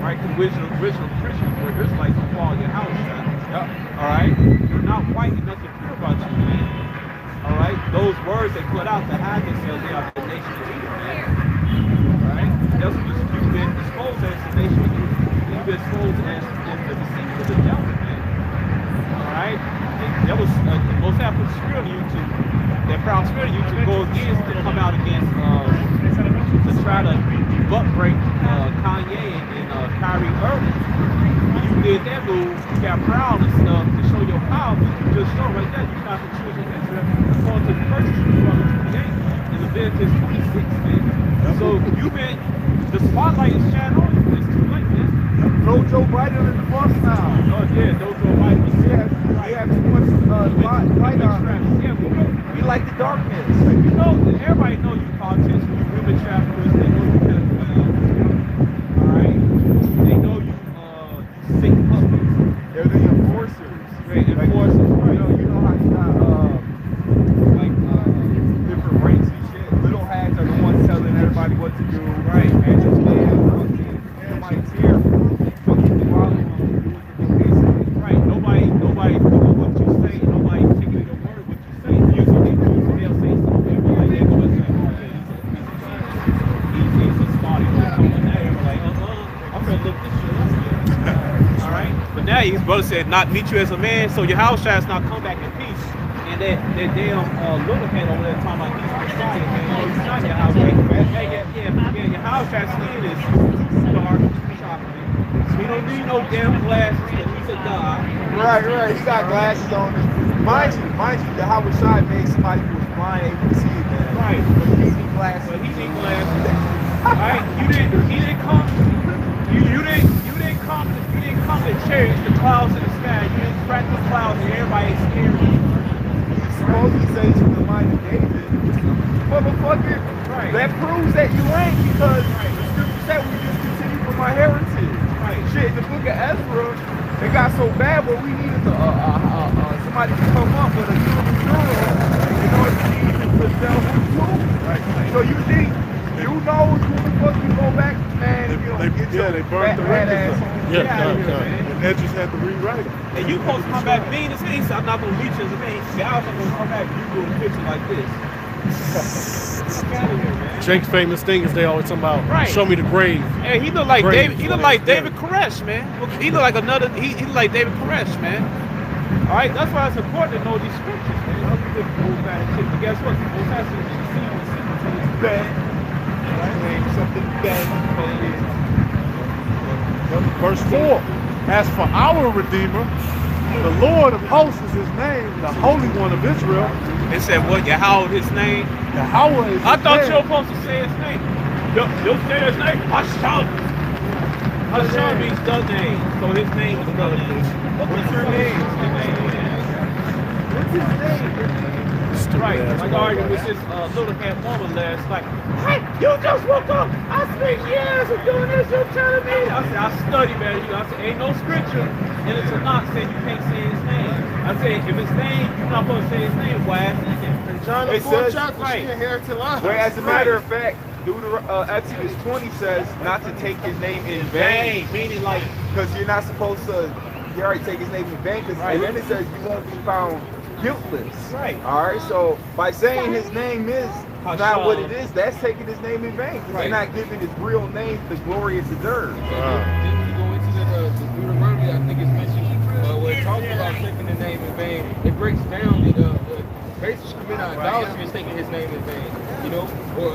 right? Because original Christians were Israelites who followed Yahweh. All right, they're not white. There's nothing pure about you, man. All right, those words they put out to hide themselves, they are the nation of Edom, man. All right, that's what you've been exposed as the nation of Edom. You've been exposed as the deceit of the devil, man. All right, that was most have put spirit on YouTube. That proud spirit on YouTube go against to come out against to try to butt break Kanye and Kyrie Irving. When you did that move, you got proud and stuff to show your power. You just show right there you're not the children of Israel. According to the first Deuteronomy 28 and Leviticus 26, man. So you've been, the spotlight is shining on you. It's too late, man. Throw Joe Biden in the bus now. Oh yeah, those are right. We have too much light on. Yeah, We like the darkness. you know, everybody know you politicians, you women traffickers, they know you pedophiles. All right, they know you sick brother said, not meet you as a man, so your house shall not come back in peace. And that damn little head over there talking about he's Messiah, man. No, he's not your house. Yeah, your house shall skin is dark chocolate. He don't need no damn glasses, but he's a god. Right. He got glasses on. Mind you, the Howard Shai made somebody who was blind able to see it, man. Right. But he need glasses. But he need glasses. Alright, he didn't come. You didn't come to cherish the clouds in the sky. You didn't crack the clouds and everybody's scared. You supposedly say to the mind of David, motherfucker. Right. That proves that you ain't, because the scripture said we just continue from our heritage. Right. Shit, the book of Ezra, it got so bad where we needed to, somebody to come up with a silver jewel in order to use it to sell his tool. Right. So you think, you know who the fuck you go back, man, They burned the records up. And Edges had to rewrite it. And you supposed to come back mean as hell. He said, I'm not gonna reach as a man. He said, I was gonna come back and you do a picture like this. Fuck out of here, man. Jake's famous thing is they always talking about, Right. show me the grave. Hey, he look like Grave David. He for look his like David Koresh, man. He look like another. He look like David Koresh, man. All right, that's why it's important to know these scriptures, man. Help you get the old bad shit. But guess what? The Most High says you see what is bad. Right? Something bad. Verse 4. As for our Redeemer, the Lord of hosts is his name, the Holy One of Israel. It said what? Yahweh his name. Yahweh is his I thought name. you were supposed to say his name. You'll say his name. Hashem. Hashem means the name. So his name is the name. What's your name? What's his name? Right. Like I argued with this little cat woman last night. Hey, you just woke up. I spent years of doing this. You're telling me. I said, I study, man. I said, ain't no scripture. And it's a knock saying you can't say his name. I said, if his name, you're not supposed to say his name. Why ask him? And John the It 4th says- chapter, right. she inherited life. Where, as a matter of fact, Exodus 20 says not to take his name in vain. Meaning like, Because you're not supposed to, you already take his name in vain, because Right. and then it says you won't be found guiltless. Right. All right, so by saying his name is not what it is, that's taking his name in vain. Because Right. they're not giving his real name the glory it deserves. Then when you go into the Deuteronomy, I think it's mentioned where it talks about taking the name in vain. It breaks down basically commit idolatry is taking his name in vain. You know, or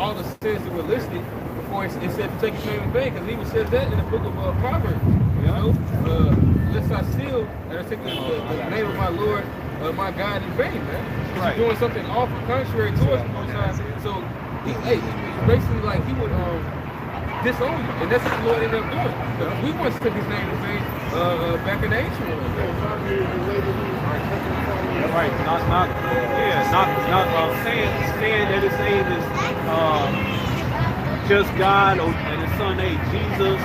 all the sins that were listed before it said to take his name in vain, because he even says that in the book of Proverbs. You know, lest I steal and I take the name of my Lord, my God in vain, man. Right. He's doing something awful contrary towards the Most High. So, basically like he would disown you, and that's what the Lord ended up doing. We once took his name in vain back in the ancient world. right, not saying that his name is just God and his son named Jesus.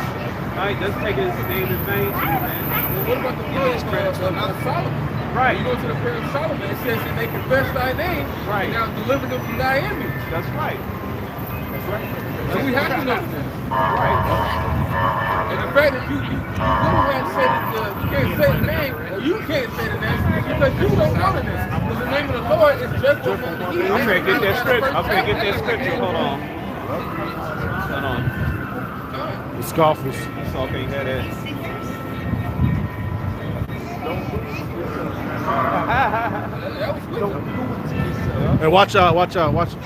Right, that's taking his name in vain, man. What about the prayer of Solomon? Right. You go to the prayer of Solomon, it says that they confess thy name, Right. and now deliver them from thy enemies. That's right. That's right. So we have to know this. Right. And the fact that you can't say that you can't say the name, or you can't say the name, because you don't know the name. Because the name of the Lord is just among the heathen. I'm gonna get that scripture. Hold on. Hold on. The scoffers. That's okay, you got that. That was good. Hey, watch out, watch out, watch out.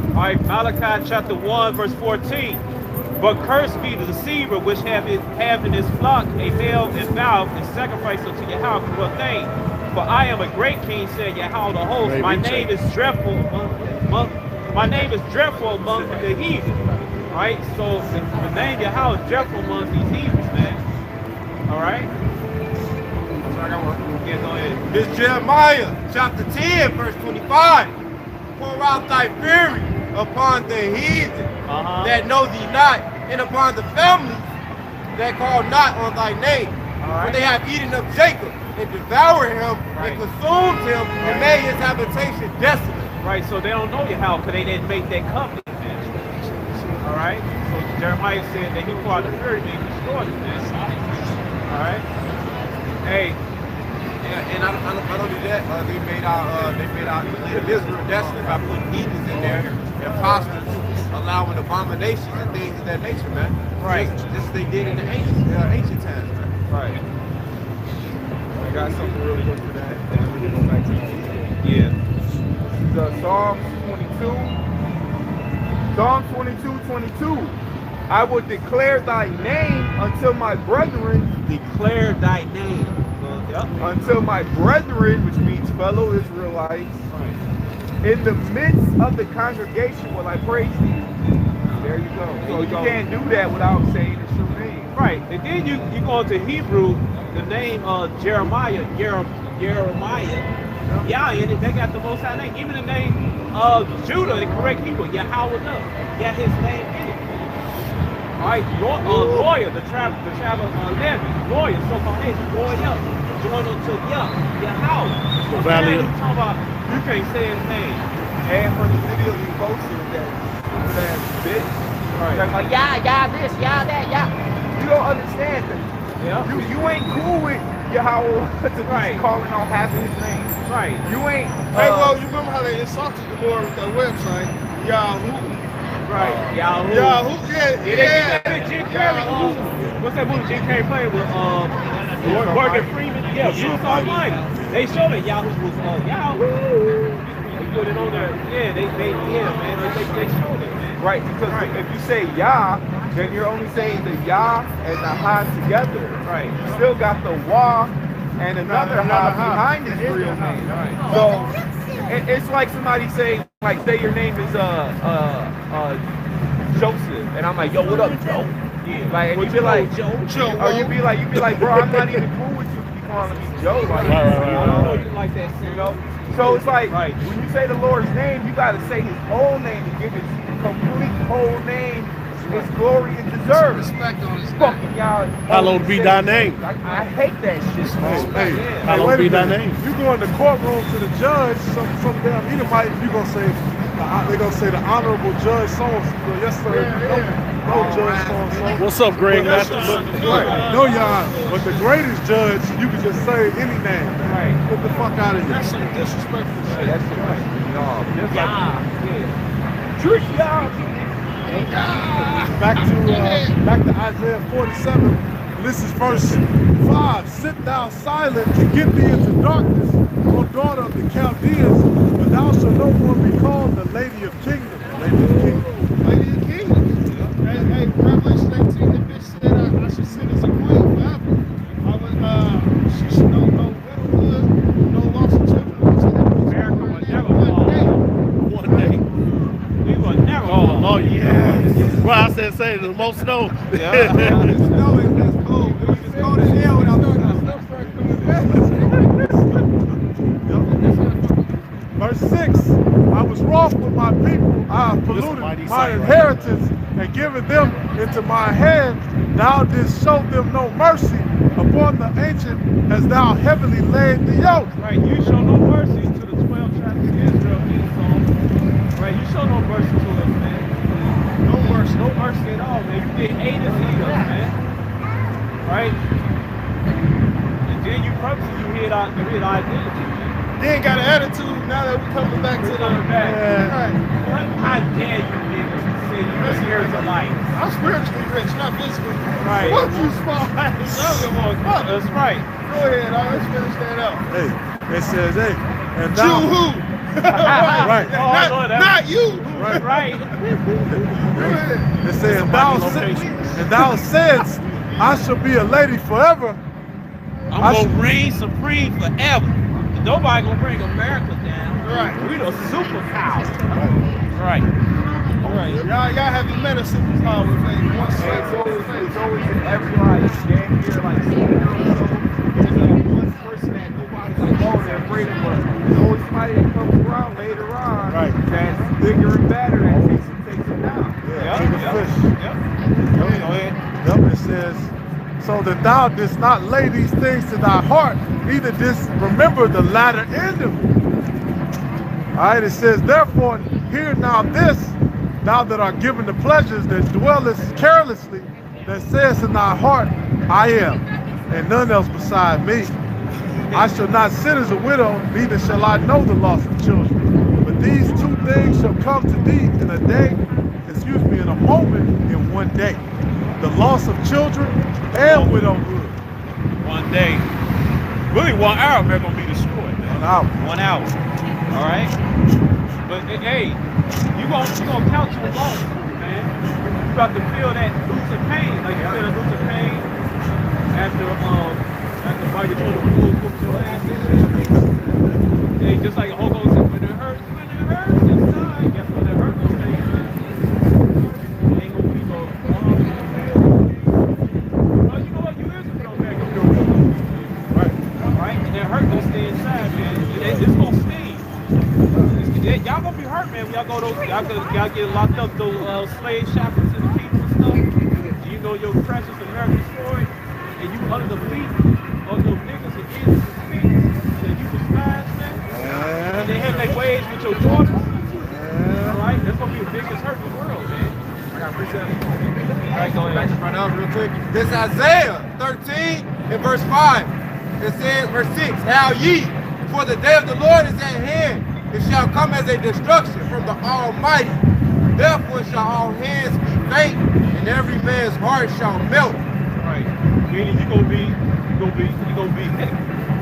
All right, Malachi chapter 1, verse 14. But cursed be the deceiver which have in his flock a male and vow and sacrifice unto Yahweh for a thing. For I am a great king, said Yahweh the host. My name is dreadful among the heathen. Right? So the name Yahweh is dreadful among these heathens, man. All right? Yeah, go ahead. It's Jeremiah chapter 10, verse 25. Pour out thy fury upon the heathen that know thee not, and upon the families that call not on thy name. When they have eaten up Jacob, and devoured him, and consumed him, and made his habitation desolate. Right, so they don't know Yahweh because they didn't make that covenant, man. All right? So Jeremiah said that he poured out the fury and destroyed it, man. All right? Hey. And I don't do that. They made our the land of Israel desolate by putting heathens in there, imposters, allowing abominations and things of that nature, man. Right. Just as they did in the ancient times, man. Right. I got something really good for that. Then we can go back to that. Yeah. The Psalms 22. Psalm 22:22. I will declare thy name until my brethren, Declare thy name. Yep. until my brethren, which means fellow Israelites, in the midst of the congregation will I praise thee. There you go. So you can't do that without saying the true name. Right. And then you go into Hebrew, the name of Jeremiah, Jeremiah, Yah in it, they got the most high name. Even the name of Judah, the correct Hebrew, Yahweh, got his name in it. All right, lawyer, the travel Levi, lawyer, so-called name, lawyer, joined unto Yahweh. So Valley. now you talking about, you can't say his name. And for the video you posted that bitch, Right. that's like, yeah, this, yeah, that, yeah. You don't understand that. Yeah. You ain't cool with Yahweh to be Right. calling out half of his name. Right. You ain't. Hey, well, you remember how they insulted the Lord with that website? Yahoo. Right. Yahoo. Yahoo. Yeah, they did that in Jim Carrey. What's that movie Jim Carrey played with Morgan Freeman? Yeah, Bruce Almighty. They showed it. Yahoo was Yahoo. They put it on there. Yeah, they showed it, man. Right, because if you say Yah, then you're only saying the Yah and the Ha together. Right. You still got the Wah and another Ha behind his real name. So it's like somebody say your name is Joseph, and I'm like, yo, what up, Joe? Yeah. Like, and you be like, Joe. or you be like, bro, I'm not even cool with you. You calling me Joe? Like, I don't know you like that, you know. So it's like Right. when you say the Lord's name, you got to say His whole name to give His complete whole name His glory and deserve. Respect on his Fucking y'all. Hallowed be thy name. I hate that shit. Hey, Hallowed wait a be thy minute. name. You go in the courtroom to the judge, some damn Edomite, you gonna say, they gonna say the honorable judge so-and-so. Yes, sir. No judge so-and-so. What's up, Greg? But no, y'all. But the greatest judge, you can just say any name. Right. Get the fuck out of here. That's some disrespectful shit. That's just like, no, just like, Back to Isaiah 47. This is verse 5. Sit thou silent and get thee into darkness, O daughter of the Chaldeans, but thou shalt no more be called the Lady of Kingdom. Lady of Kingdom. Lady of the Kingdom. Hey, Revelation 18, the bitch said I should sit as a queen forever. She should know no widowhood, no loss of children. America will never fall. One day. We will never Oh, fall. Lord, yeah. Well, I said, say the most snow. That's cool. It was just cold as hell without Verse 6. I was wroth with my people. I have polluted my inheritance and given them into my hand. Thou didst show them no mercy upon the ancient as thou heavily laid the yoke. Right, you show no mercy to the 12 tribes of Israel, Esau. Right, you show no mercy to us, man. No mercy at all, man. You did A to Z us, man. Right? And then you purposely you hid our identity. They ain't got an attitude now that we're coming back to the Coming back. Right. How dare you niggas say you the heirs of life? I'm spiritually rich, not physically. Right. Fuck you, small ass. That's right. Go ahead, let's finish that out. Hey, it says, hey, and Jew thou, who? right, Not you. Right. Go ahead. it says, and thou saidst, I shall be a lady forever. I'm gonna reign supreme forever. Nobody gonna bring America down. Right. We the superpower. Right. Y'all haven't met a superpower, man. Once it's always in every damn near like there's one person that nobody's like, oh, they're afraid of, but there's always somebody that comes around later on that's bigger and better and takes it down. Yep, it says, so that thou didst not lay these things to thy heart, neither didst remember the latter end of it. All right, it says, therefore, hear now this, thou that art given the pleasures that dwellest carelessly, that says in thy heart, I am, and none else beside me. I shall not sit as a widow, neither shall I know the loss of children. But these two things shall come to thee in a day, in a moment in one day. The loss of children and widowhood. One day, really 1 hour, man, gonna be destroyed, man. 1 hour. 1 hour. All right. But hey, you gonna count your loss, man. You about to feel that losing pain, like you feel that losing pain after while you're doing the rules, whoop your ass and shit. Hey, just like Hogo said, when it hurts inside, guess what? It hurts those things, man. Ain't gonna be no. Well, you know what? You is gonna go back and do it. Right? And it hurt gonna stay inside, man. It's gonna sting. Y'all gonna be hurt, man. When y'all go those, y'all get locked up those slave shackles and the people and stuff. And you know your precious American story, and you under the feet of those niggas and kids and feet that you despise, man. And they have their ways with your daughters. All right, that's gonna be the biggest hurt in the world, man. I got precepts. All right, go ahead. Run up real quick. This is Isaiah 13 and verse 5. It says, verse 6, How ye, for the day of the Lord is at hand. It shall come as a destruction from the Almighty. Therefore shall all hands be faint, and every man's heart shall melt. Right. Meaning you're gonna be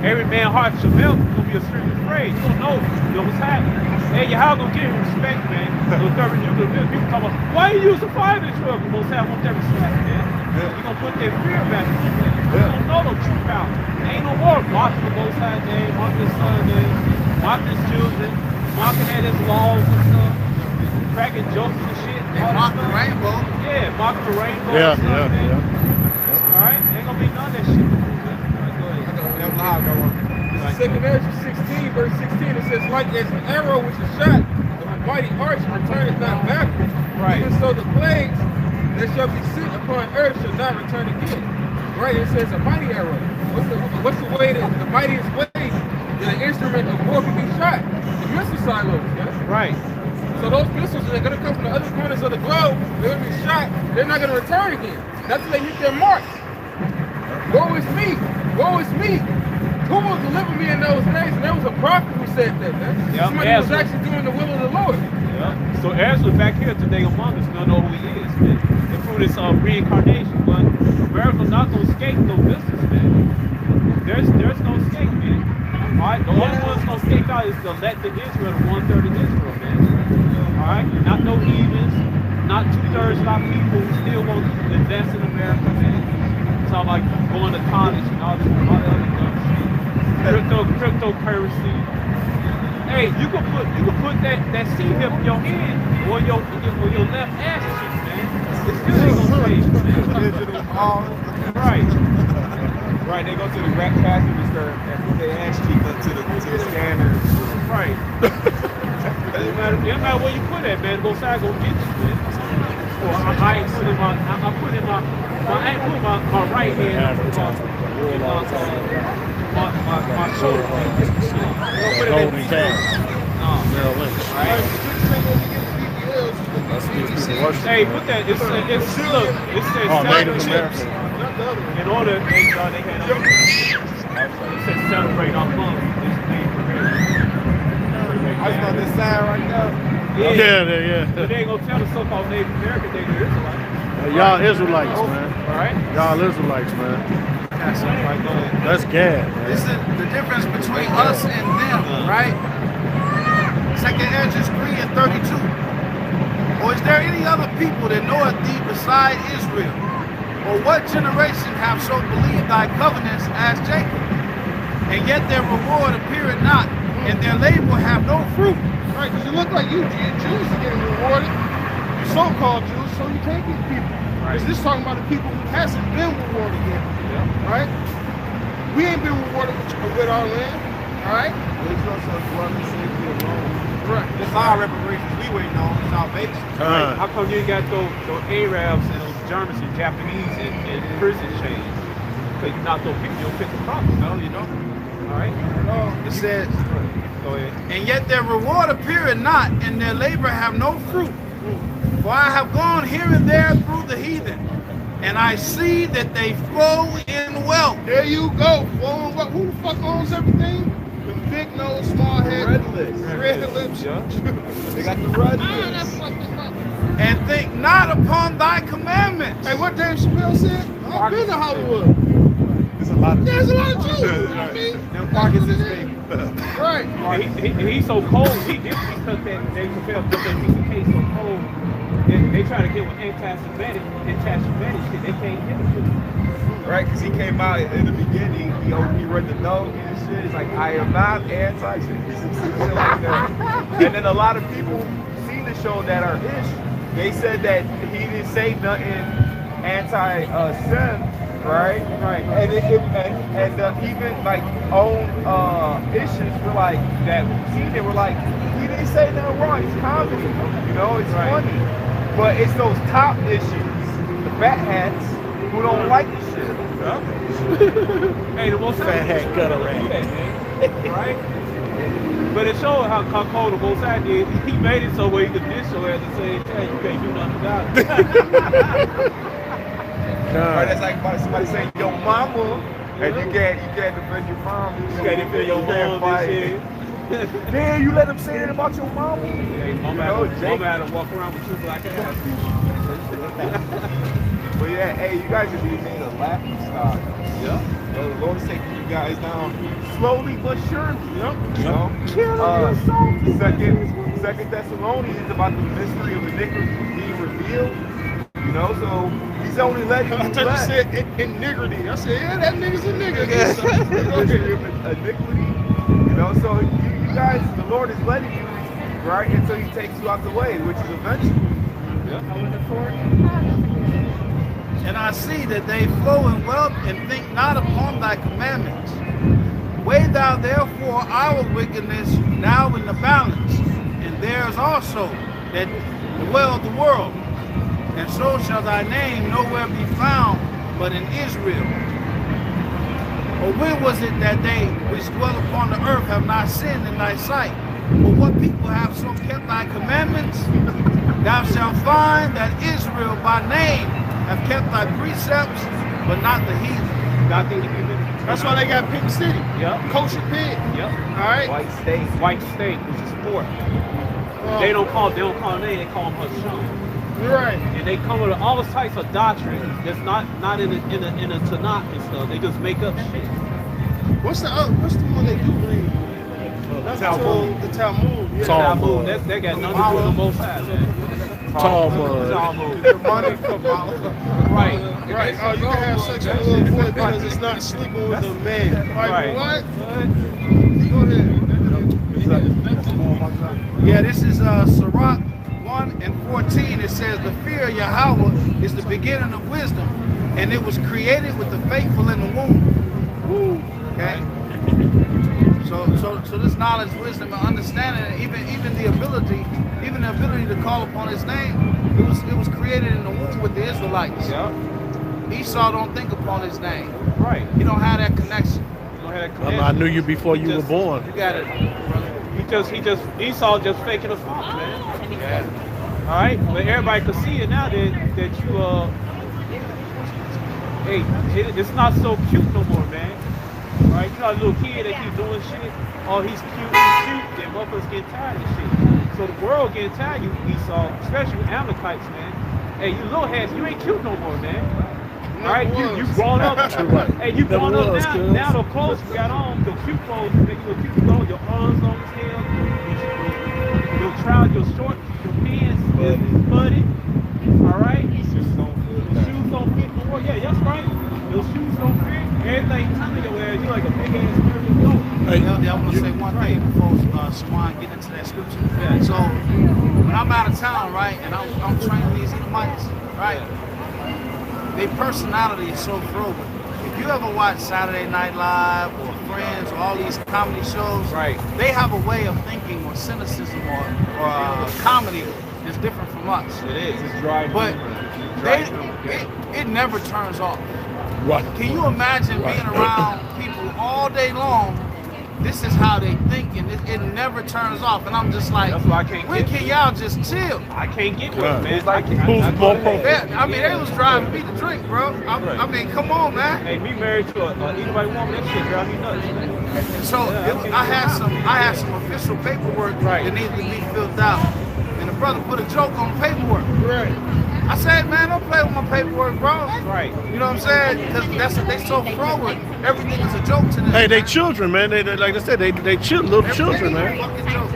every man's heart shall melt. You're gonna be extremely afraid. You don't know what's happening. Hey, how gonna give him respect, man? People come up, why you use the fire in the truck? You most have that respect, man. You're gonna put that fear back in you, man. You don't know no true power. There ain't no more mocking the Most High name, mocking his son name, mocking his children, mocking at his laws and stuff, cracking jokes and shit. Mock the rainbow. Yeah, mocking the rainbow. Yeah, and stuff, man. yeah. All right, ain't gonna be none of that shit. All right, go ahead. Second Ezra 16, verse 16, it says, like as an arrow which is shot, of a mighty arch returneth not backward. Right. Even so the plagues that shall be sent upon earth shall not return again. Right, it says a mighty arrow. What's the way that the mightiest way that an instrument of war can be shot? The missile silos, yeah? Right. So those missiles that are going to come from the other corners of the globe, they're going to be shot, they're not going to return again. That's when they hit their mark. Woe is me! Woe is me! Who will deliver me in those days? And there was a prophet who said that, man. Yep, Somebody was actually doing the will of the Lord. Yeah. So Ezra back here today among us, we don't know who he is, man. And through this reincarnation, but America's not going to escape no business, man. There's no escape, man. All right, the only one's going to escape out is to let the Israel, the 1/3 of Israel, man. All right, not no heathens, not 2/3 of our people who still want to invest in America, man. Talking like going to college and all that other stuff. Cryptocurrency. Hey, you can put that seed up in your hand or your left ass cheek, man. It still ain't gonna change, man. Right. Right, they go to the rat cash register and put their ass cheek up to the scanner. Right. It doesn't matter where you put it, man. Go side, go get you, man. Or I ain't putting my right hand my shoulder. Golden Cash. Merrill Lynch. Hey, put that. It says Native American. in order, they had it says celebrate our month. I just got this sign right now. Yeah. But they ain't gonna tell the so-called Native American they the Israelites. Y'all Israelites, man. All right. Y'all Israelites, man. That's Gad, man. This is the difference between us and them, right? Second Ezra 3 and 32. Or is there any other people that knoweth thee beside Israel? Or what generation have so believed thy covenants as Jacob? And yet their reward appeareth not, and their labor have no fruit. Right, because you look like you Jews are getting rewarded. You so-called Jews, so you can't get people. Because this is talking about the people who hasn't been rewarded yet. Yeah. Right? We ain't been rewarded with our land. Alright? Right. It's our reparations we waiting on, salvation. Right. How come you ain't got those Arabs and those Germans and Japanese in prison chains? Because you not those people, you don't pick the promise. No, you don't. Alright? It says, go ahead. and yet their reward appeareth not, and their labor have no fruit. For I have gone here and there through the heathen, and I see that they flow in wealth. There you go. Flowing wealth. Who the fuck owns everything? The big nose, small head, red lips. Yeah. They got the red lips. and think not upon thy commandments. Hey, what Dave Chappelle said? I've been to Hollywood. There's a lot of There's a lot of Jews. You know what I mean? Them Parkinson's baby. Right. He's so cold. He took that. They Chappelle took that piece of cake so cold. They try to get with anti-Semitic shit. They can't get it. Right, because he came out in the beginning, he read the note and shit. He's like, I am not anti-Semitic, shit like that. And then a lot of people seen the show that are ish. They said that he didn't say nothing anti-Sem, right? Right. And even like own issues were like that. Seen it were like, he didn't say nothing wrong. It's comedy, you know, it's funny. But it's those top issues, the fat hats, who don't like the shit. Hey, the most Fat hat gutter rat. Right? But it showed how cold the Most High did. He made it so where he could dish your ass and say, hey, you can't do nothing about it. Right, that's like somebody saying your mama, and you can't defend your mom. You can't defend your mom and shit. Damn, you let them say that about your mama? Hey, mama had to walk around with two black ass. But yeah, hey, you guys are being made a laughing stock. Yeah. The Lord is taking you guys down slowly but surely. Yep. You know? Second Thessalonians is about the mystery of iniquity being revealed. You know, so he's only letting you I thought you said iniquity. I said, yeah, that nigga's a nigga. Iniquity. You know, so you guys, the Lord is letting you, right, until he takes you out the way, which is eventually. Yep. And I see that they flow in wealth and think not upon thy commandments. Weigh thou therefore our wickedness now in the balance, and theirs also that dwell the world. And so shall thy name nowhere be found but in Israel. Or when was it that they which dwell upon the earth have not sinned in thy sight? But what people have so kept thy commandments? Thou shalt find that Israel by name have kept thy precepts, but not the heathen. Not the heathen. That's why they got Pink City. Yep. Kosher Pig. Yep. All right. White steak, which is pork. They don't call it name, they call them Hasham. You're right. And they come with all types of doctrine that's not in the Tanakh and stuff. They just make up shit. What's the one they do read? That's Talmud. the Talmud. Yeah. Talmud. That got nothing to do with the Most High, man. Talmud. Right. Right. Oh, you can have sex with a little boy because it's not sleeping with a man. Like, what? Go ahead. Yeah, this is Sirach 1:14. It says, the fear of Yahweh is the beginning of wisdom, and it was created with the faithful in the womb. Okay? So this knowledge, wisdom, and understanding, and even the ability to call upon his name, it was created in the womb with the Israelites. Yeah. Esau don't think upon his name. Right. He don't have that connection. I knew you before you were born. You got it. Esau just faking a funk, man. Yeah. All right, but everybody can see it now that you hey, it's not so cute no more, man. All right, you know, a little kid that keep doing shit. Oh, he's cute, then motherfuckers getting tired of shit. So the world getting tired of you, Esau, especially with Amalekites, man. Hey, you little heads, you ain't cute no more, man. All right, you grown up. Hey, you grown up now. Now the clothes you got on, the cute clothes, make you look cute. Your arms on the tail, your trousers, your shorts, your pants is muddy. All right, your shoes don't fit. Oh yeah, that's right. Your shoes don't fit. Everything under your ass, you like a big ass spiritual goat. Hey, I want to say one thing before Swan get into that scripture. Yeah. So when I'm out of town, right, and I'm training these Edomites, right, their personality is so throwback. If you ever watch Saturday Night Live or Friends or all these comedy shows, right, they have a way of thinking or cynicism or comedy that's different from us. It is. It's dry. But it never turns off. Right. Can you imagine being around people all day long? This is how they think, and it never turns off. And I'm just like, that's why I can't when can y'all just chill? I can't get with it, man. Who's more professional? I mean, they was driving me to drink, bro. I mean, come on, man. Hey, me married to an Edomite woman, that shit drive me nuts, man. So I had some official paperwork that needed to be filled out. And the brother put a joke on paperwork. Right. I said, man, don't play with my paperwork, bro. Right. You know what I'm saying? Because they so forward. Everything is a joke to them. Hey, they children, man. They like I said, they little children, man. Fucking joke.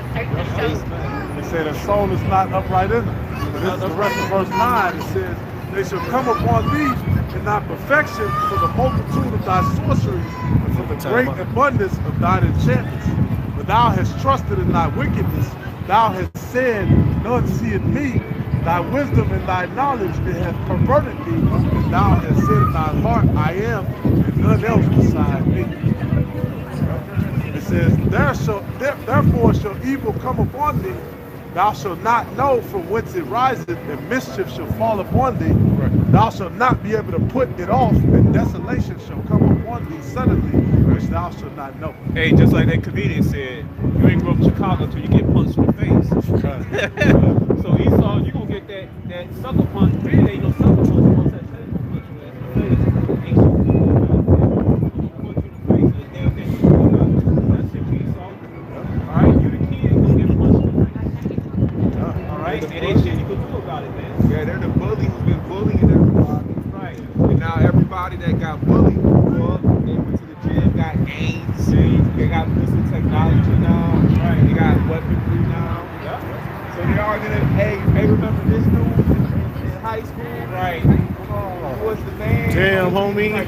It said a soul is not upright in them. But this is the rest of verse 9. It says, they shall come upon thee in thy perfection for the multitude of thy sorceries and for the great abundance of thine enchantments. But thou hast trusted in thy wickedness. Thou hast said, none seeth me. Thy wisdom and thy knowledge it hath perverted thee. And thou hast said in thy heart, I am, and none else beside me. It says, therefore shall evil come upon thee. Thou shalt not know from whence it riseth, and mischief shall fall upon thee. Thou shalt not be able to put it off, and desolation shall come upon thee suddenly, which thou shalt not know. Hey, just like that comedian said, you ain't grow up in Chicago till you get punched in the face. So Esau, you gonna get that sucker punch. Really ain't no sucker punch. Once that punch you in the face, ain't so good. Punch you in the face, and that's it, Esau. All right, you the kid, you gonna get punched in the face. All right, and ain't shit you can do about it, man. Yeah, they're the bully who's been bullying everybody. Right. And now everybody that got bullied grew up, they went to the gym, got gains, they got missing technology now, right? They got weaponry now. Yeah. So they are gonna, hey, remember this dude in high school? Right. Who was the man? Damn, homie. Like,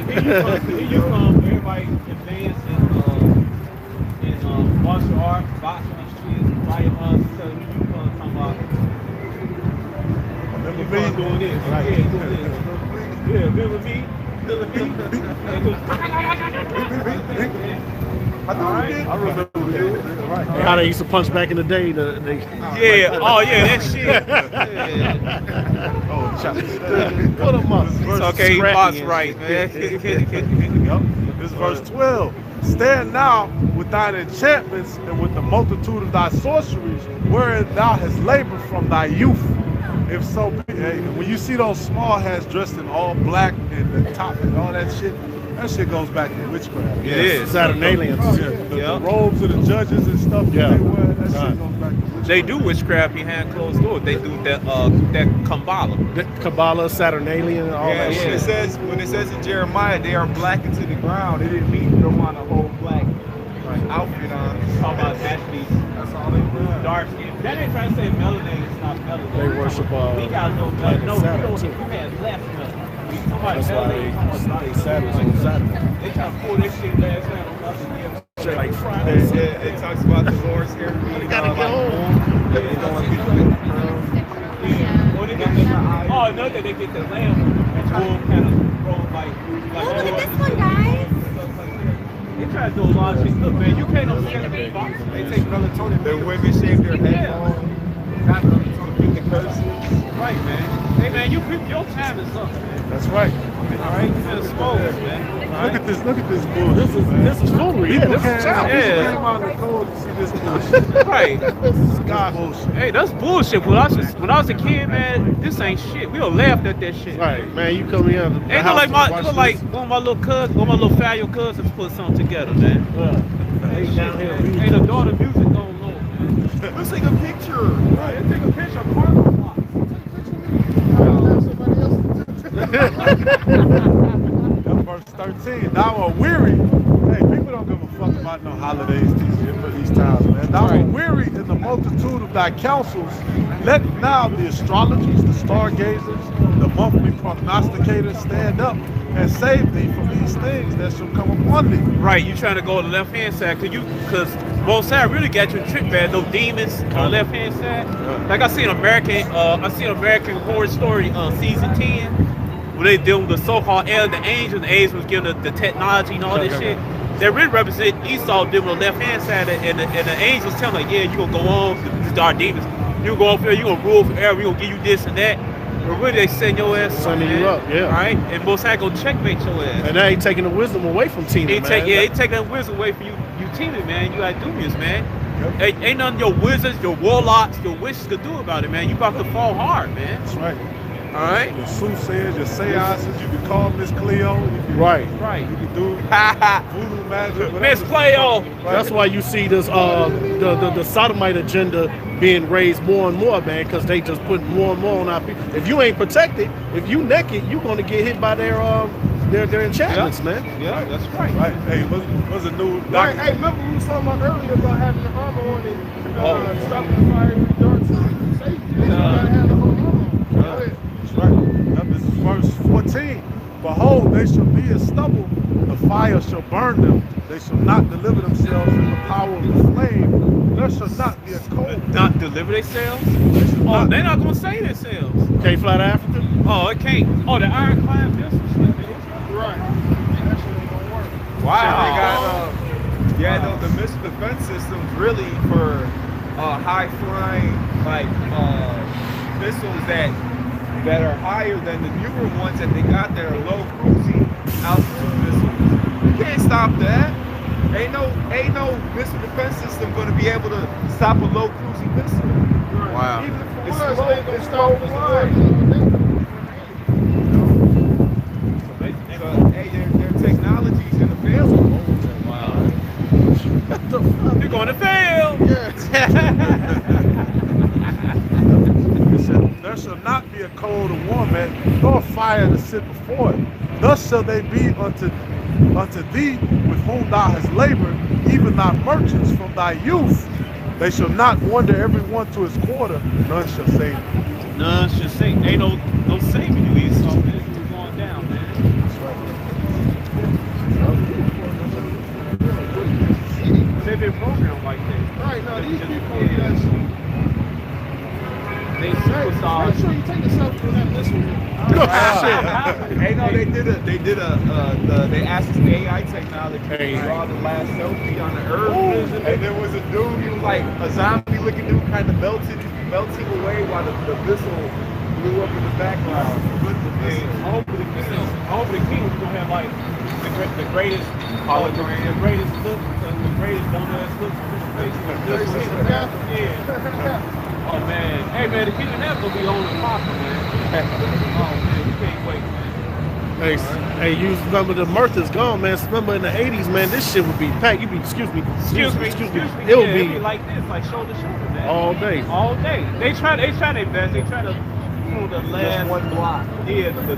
here you come, everybody advanced in martial arts, boxing and shit, firearms, telling me you come talking about you come doing this. Right. Yeah, doing this. Yeah, remember me? I remember you. Right. How they used to punch back in the day. Yeah, oh yeah, that shit. Oh, chop. Put them up. It's okay, box right, man. This is verse 12. Stand now with thine enchantments and with the multitude of thy sorceries, wherein thou hast labored from thy youth. If so be, hey, when you see those small hats dressed in all black and the top and all that shit goes back to witchcraft. It is. Saturnalians. The robes of the judges and stuff that they wear, that shit goes back to witchcraft. They do witchcraft behind closed doors. They do that Kabbalah. Kabbalah, Saturnalian, all Yeah, that shit. when it says in Jeremiah they are blackened to the ground, it didn't mean you don't want a whole black outfit on. Talking about actually That's all they wear. dark skin. That ain't trying to say melanated, it's not melanated. They worship We got no planet no, Saturn, you too. had less melanated. We talking about That's why melanated, talking about they Saturn's on Saturn. They try to pull this shit last night on us. Shit like Friday. It talks about the Lord's scared me. We gotta get home. They don't want to get Yeah. Or they get the, oh, another thing, they get the lamb and bull kind of roll like. Oh, look at this one, guys. They try to do a lot of shit. Look, man, you can't understand the box. They take melatonin. The women shave their head long. Not melatonin, keep the curses. Right, man. Hey, man, your time is up, man. That's right. All right, you gotta expose, man. All Look right? at this bullshit. This is foolery. Yeah, this is child. Yeah. People came out in the cold to see this bullshit. Right. This is God bullshit. Hey, that's bullshit. When I was a kid, man, this ain't shit. We all laughed at that shit. Right, man, you come here. Ain't no like one of my little cousins, one of my little Fayio cousins put something together, man. Hey, down here. Ain't the daughter music going on, man. Let's take a picture. Right, let's take a picture of Carlos Fox. That's verse 13. Thou art weary. Hey, people don't give a fuck about no holidays these times, man. Thou art weary in the multitude of thy counsels. Let now the astrologers, the stargazers, the monthly prognosticators stand up and save thee from these things that shall come upon thee. Right, you trying to go to the left hand side because both sides really got you tricked, man. Those demons on the left hand side. Like I seen American Horror Story season 10, where they deal with the so-called the angels. The angels was giving the technology and all this shit. They really represent Esau dealing with the left hand side, and the angels telling like, yeah, you gonna go on, these dark demons. You go up here, you gonna rule forever. We gonna give you this and that. But really, they send your ass Sending you up, yeah. All right, and most high gonna checkmate your ass. And they ain't taking the wisdom away from Tina, man. They take that wisdom away from you, Tina, man. You gotta do this, man. Ain't none of your wizards, your warlocks, your witches could do about it, man. You about to fall hard, man. That's right. All right. Your soothsayers, your seances, you can call Miss Cleo. You can, Right. You can do voodoo magic. Miss Cleo. That's why you see this the sodomite agenda being raised more and more, man, because they just put more and more on our people. If you ain't protected, if you naked, you're gonna get hit by their enchantments, man. Yeah, that's right. Right. Hey, what's a new Right, hey, remember we was talking about earlier about having the armor on it, stopping the fiery darts and safety. You gotta have the whole armor on. Go ahead. That's right. Now, this is verse 14. Behold, they shall be as stubble, the fire shall burn them. They shall not deliver themselves from the power of the flame. There shall not be a cold. Not deliver themselves? Oh, Oh, they're not gonna save themselves. Can't fly to Africa? Oh, it can't. Oh, the ironclad missiles. Right. That shit ain't gonna work. Wow. They got the missile defense systems really for high flying missiles that are higher than the newer ones that they got that are low cruising altitude missiles. You can't stop that. Ain't no missile defense system going to be able to stop a low cruising missile. Wow. Even if it It's was, slow- they ain't gonna it's stop slow us. flying. So, hey, their technology's going to fail. Wow. You're going to fail. It said, there shall not be a cold of warmth, nor fire to sit before it. Thus shall they be unto thee with whom thou hast labored, even thy merchants from thy youth. They shall not wander every one to his quarter, none shall save thee. None should say. Ain't no saving you either. So you're going down, man. They've been programmed like that. Right, no, these people, They make superstars. sure you take the selfie with that missile. Hey, no, they asked us AI technology to draw the last selfie on the earth. And there was a dude, he was like a zombie looking dude kind of melting away while the missile blew up in the background. Hopefully the king was gonna have like the greatest hologram, the greatest look, the greatest dumbass look on his face. Yeah. Oh man, hey man, the king of that will be on the popping, man. Oh man, you can't wait, man. Hey, you remember the mirth is gone, man. Remember in the 80s, man, this shit would be packed. It would be like this, like shoulder to shoulder, man. all day. All day. They try their best. They try to pull the last one block. Yeah, the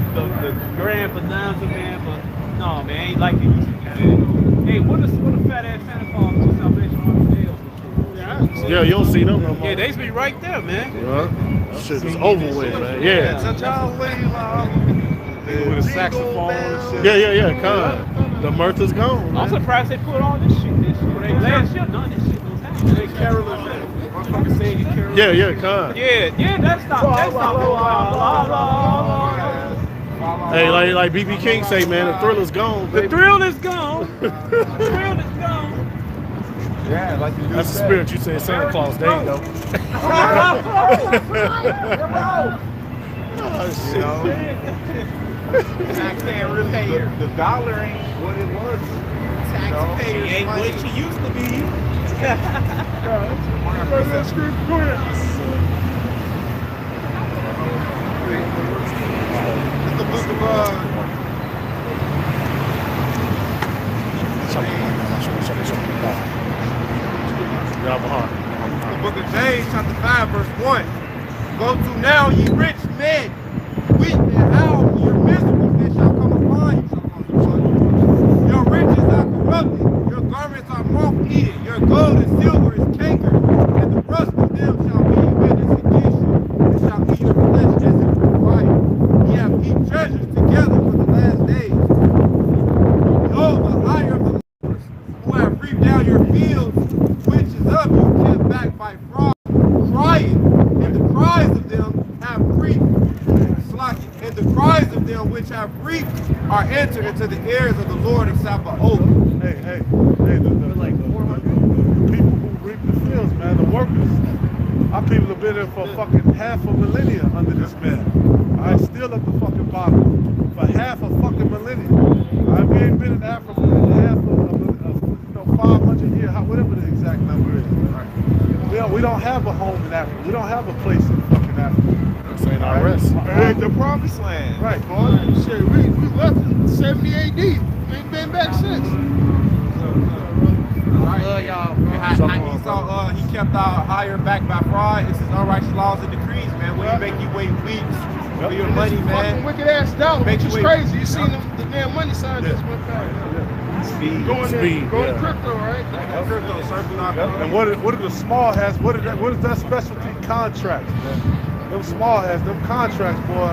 grand bonanza, man. But no, man, ain't like it used to be, man. Hey, what a fat ass Santa Claus do Salvation Army Tales? Yeah, you don't see them no more. Yeah, they be right there, man. Yeah. Shit is over with, man. Yeah. With a saxophone and shit. Yeah. Con. The mirth is gone, I'm man. surprised they put all this shit. Last year, none of this shit was happening. They carolers, motherfuckers saying you carolers. Yeah, con. Yeah, that's not. Hey, like BB King say, man, the thrill is gone. The Baby. thrill is gone. The thrill is gone. Yeah, like you That's the spirit you say Santa Claus. There you go. You know, taxpayers, the dollar ain't what it was. Taxpayers ain't what she used to be. It's the book of The book of James, chapter 5, verse 1. Go to now, ye rich men, weep and howl for your miseries that shall come upon you. Your riches are corrupted, your garments are moth-eaten, your gold and silver is cankered, and the rust of them shall be a witness against you, and shall eat your flesh as if with fire. Ye have heaped treasures together for the last days. Behold, the ire of the Lord, who have reaped down your fields, which is of you, kept back by fraud, crying, and the cries of them have reaped, and the cries of them which have reaped are entered into the ears of the Lord of Sabaoth. Hey, the people who reap the fields, man, the workers. Our people have been there for fucking half a millennia under this man. I still at the fucking bottom for half a fucking millennia. We ain't been in Africa in half of 500 years, whatever the exact number is. Right? We don't have a home in Africa. We don't have a place in fucking Africa. This ain't our rest. The promised land. Right. shit, we left in 70 AD. We ain't been back since. Y'all. How Esau, he kept our hire back by fraud. It's his unrighteous laws and decrees, man. When you make you wait weeks for your money, Fucking man. wicked ass dollar, Make which is you wait. crazy. You seen the damn money sign just went back. Speed. Going Speed, going yeah. crypto, right? Crypto circle out. And what are the small hats? What is that specialty contracts, man? Them small hats, them contracts, boy.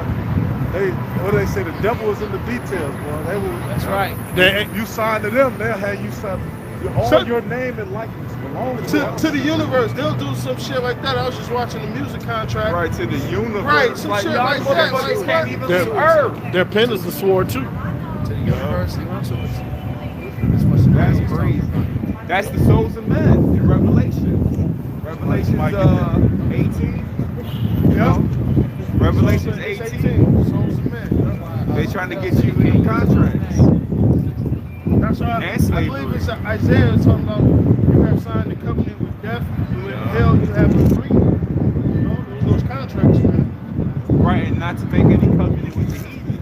What do they say? The devil is in the details, boy. They will. That's right. You sign to them, they'll have you sign. All your name and likeness belong To the universe, they'll do some shit like that. I was just watching the music contract. Right to the universe. Right, some shit y'all like that. motherfuckers Like, can't even leave Earth. Their pen is the sword too. To the universe, they want to it. That's crazy. That's the souls of men in Revelations. Revelations 18. Yeah. Revelations 18. Souls of men. They trying to get you in contracts. That's why And I slavery. believe it's Isaiah talking about you have signed the covenant with death, and with hell you have agreed. You know, those contracts, man. Right, and not to make any covenant with the heathen.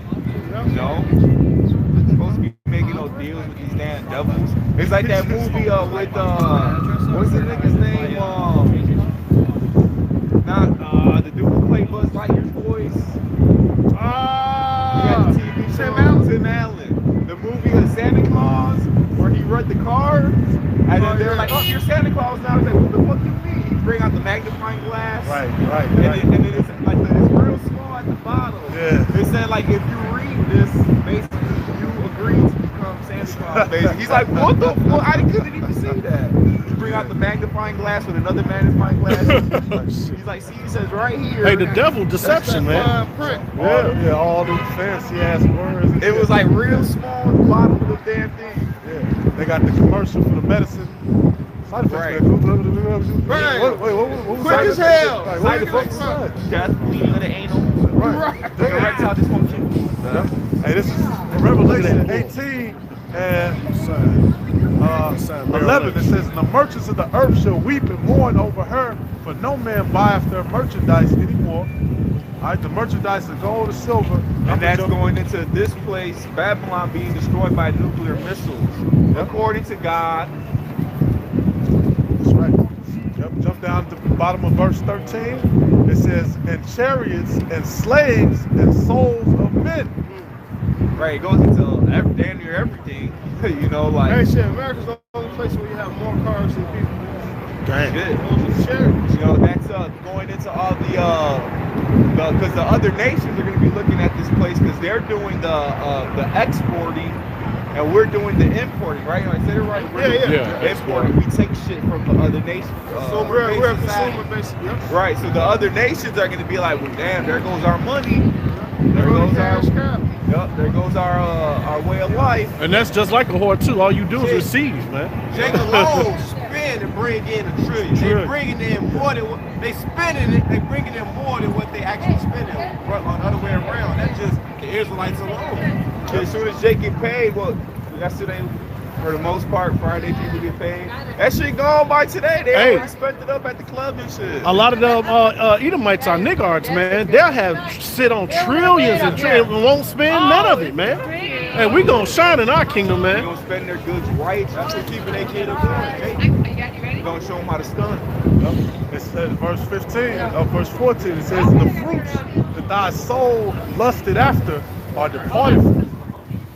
No. Supposed to be making no deals with these damn devils. It's like that movie with what's the nigga's name? Not the dude who played Buzz Lightyear's voice. The TV show. Tim Allen. The movie of Santa Claus, where he read the card, and then they're like, "Oh, you're Santa Claus now." He's like, "What the fuck you mean?" He bring out the magnifying glass. Right. And then it's like it's real small at the bottom. Yeah. It said like if you read this, basically you agree to become Santa Claus. Basically. He's like, what the fuck? I couldn't even see that. He bring out the magnifying glass with another magnifying glass. He's like, see, it says right here. Hey, the devil deception, man. Print. Yeah, all those fancy ass words. and It was shit. like real small at the bottom of the damn thing. Yeah, they got the commercial for the medicine. Side effects. Right. Man. Right. Wait, what was Quick side as effects? hell. Like, Side what effects. the fuck? Death, bleeding of the anal, Right. erectile dysfunction. Hey, this is Revelation 18 and 11. It says, "The merchants of the earth shall weep and mourn over her, for no man buyeth their merchandise anymore." All right, the merchandise is gold and silver. And that's going into this place, Babylon being destroyed by nuclear missiles. According to God. That's right. Jump down to the bottom of verse 13. It says, "And chariots and slayings and souls of men." Right, it goes into damn near everything. You know, like. Hey, shit, America's the only place where you have more cars than people. Dang. Good. Those are chariots. You know, that's going into all because the other nations are going to be looking at this place because they're doing the exporting and we're doing the importing, right? I said it right? Yeah. Importing. We take shit from the other nations. So we're a consumer basically. Yep. Right, so the other nations are going to be like, well, damn, there goes our money. There goes our there goes our way of life. And that's just like a whore too. All you do is receive, man. Jacob alone spend and bring in $1 trillion. They bringing in more than what they spending it. They bringing in more than what they actually spending. On the other way around. That's just the Israelites alone. As soon as Jake get paid, well, yesterday, for the most part, Friday people get paid. That shit gone by today. They already spent it up at the club and shit. A lot of them Edomites are niggards, man. They'll have sit on trillions and trillions and won't spend none of it, man. And we gonna shine in our kingdom, They man. gonna spend their goods right. That's what keeping their kid up there. They gonna show them how to stun. It says verse verse 14. It says, "The fruits that thy soul lusted after are departed from thee,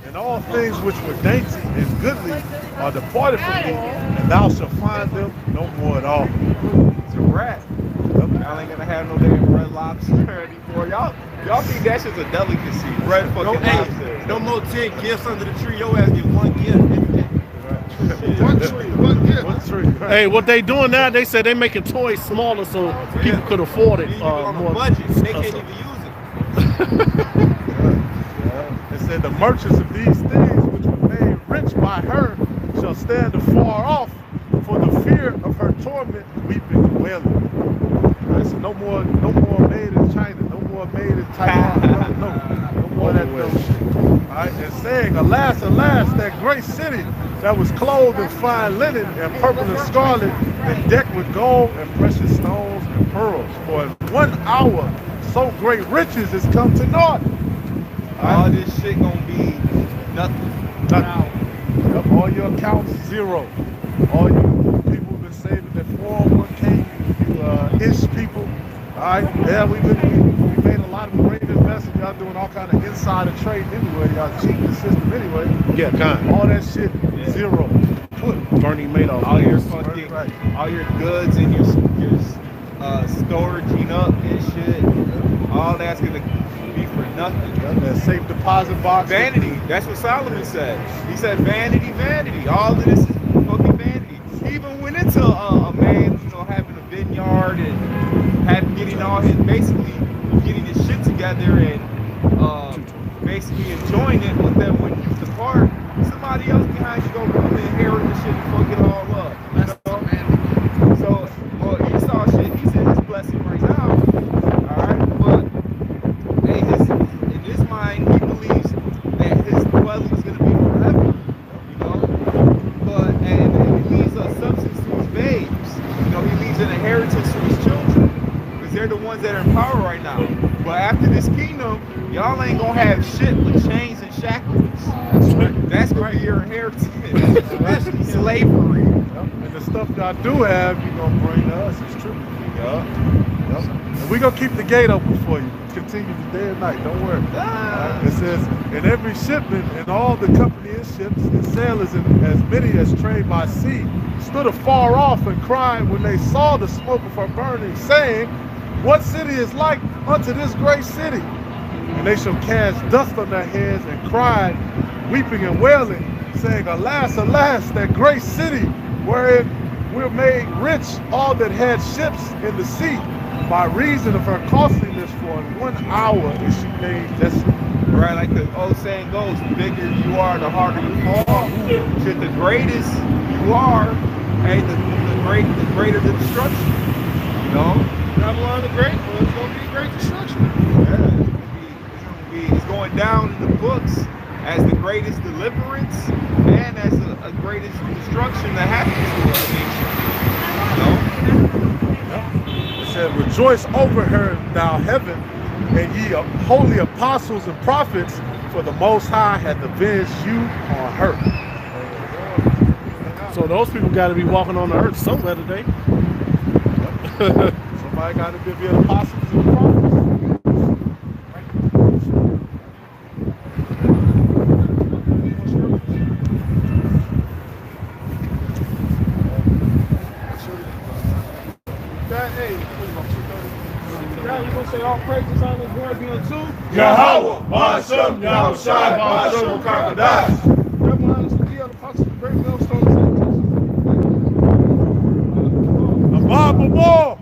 and all things which were dainty and goodly are departed from thee, and thou shalt find them no more at all." It's a wrap. Y'all ain't gonna have no damn red lobster anymore. Y'all think that shit's a delicacy. Red fucking lobster. No more 10 gifts under the tree. Your ass get 1 gift every day. One gift. One tree. Hey, what they doing now? They said they making toys smaller so people could afford it. These people on a More. budget. They can't even use it. It said, "The merchants of these things which were made rich by her shall stand afar off for the fear of her torment, weeping and wailing." Right, so no more made in China, no more made in Taiwan, no more of that dumb shit. All right, and saying, "Alas, alas, that great city that was clothed in fine linen and purple and scarlet and decked with gold and precious stones and pearls. For in 1 hour so great riches is come to naught." All this shit gonna be nothing. Nothing. Yep, all your accounts, zero. All you people who've been saving their that 401k, you ish people. All right, yeah, we made a lot of great investments. Y'all doing all kind of insider trading anyway. Y'all cheating the system anyway. Yeah, kind. All that shit, zero. Bernie Madoff. All your goods and your storaging up and shit. All that's gonna be for nothing. That safe deposit box. Vanity. That's what Solomon said. He said vanity, vanity. All of this is fucking vanity. He even went into a man, having a vineyard and basically getting his shit together and basically enjoying it. But then when you depart, somebody else behind you gonna come and inherit the shit and fuck it all up. So, well, Esau shit, he's in his blessing right now. Alright, but hey, in his mind, he believes that his dwelling is gonna be forever. But and he leaves a substance to his babes. He leaves an inheritance to his children. Because they're the ones that are in power right now. But after this kingdom, y'all ain't gonna have shit with chains and shackles. That's gonna be your inheritance. Slavery. And the stuff y'all do have, you're gonna bring to us. It's true. And we're gonna keep the gate open for you. Continue the day and night. Don't worry. It says, in every shipment and all the company in ships and sailors and as many as trade by sea stood afar off and cried when they saw the smoke of her burning, saying, what city is like unto this great city? And they shall cast dust on their heads and cried, weeping and wailing, saying, alas, alas, that great city wherein we're made rich, all that had ships in the sea, by reason of her costliness, for in 1 hour is she made desolate. Right, like the old saying goes, the bigger you are, the harder you fall. Shit, the greatest you are, hey, the greater the destruction. Babylon the Great, well, it's gonna be great destruction. Yeah, it's going down in the books as the greatest deliverance and as a greatest destruction that happens to a nation. It said, rejoice over her, thou heaven, and ye holy apostles and prophets, for the Most High hath avenged you on her. So those people got to be walking on the earth somewhere today. Somebody got to be the apostles and prophets. All praises on the glory be unto Yahweh, Ba'ashem, Yahushai, Ba'ashem, Kakadash. Babylon is the deal, the pots of the great millstones. The Bible more.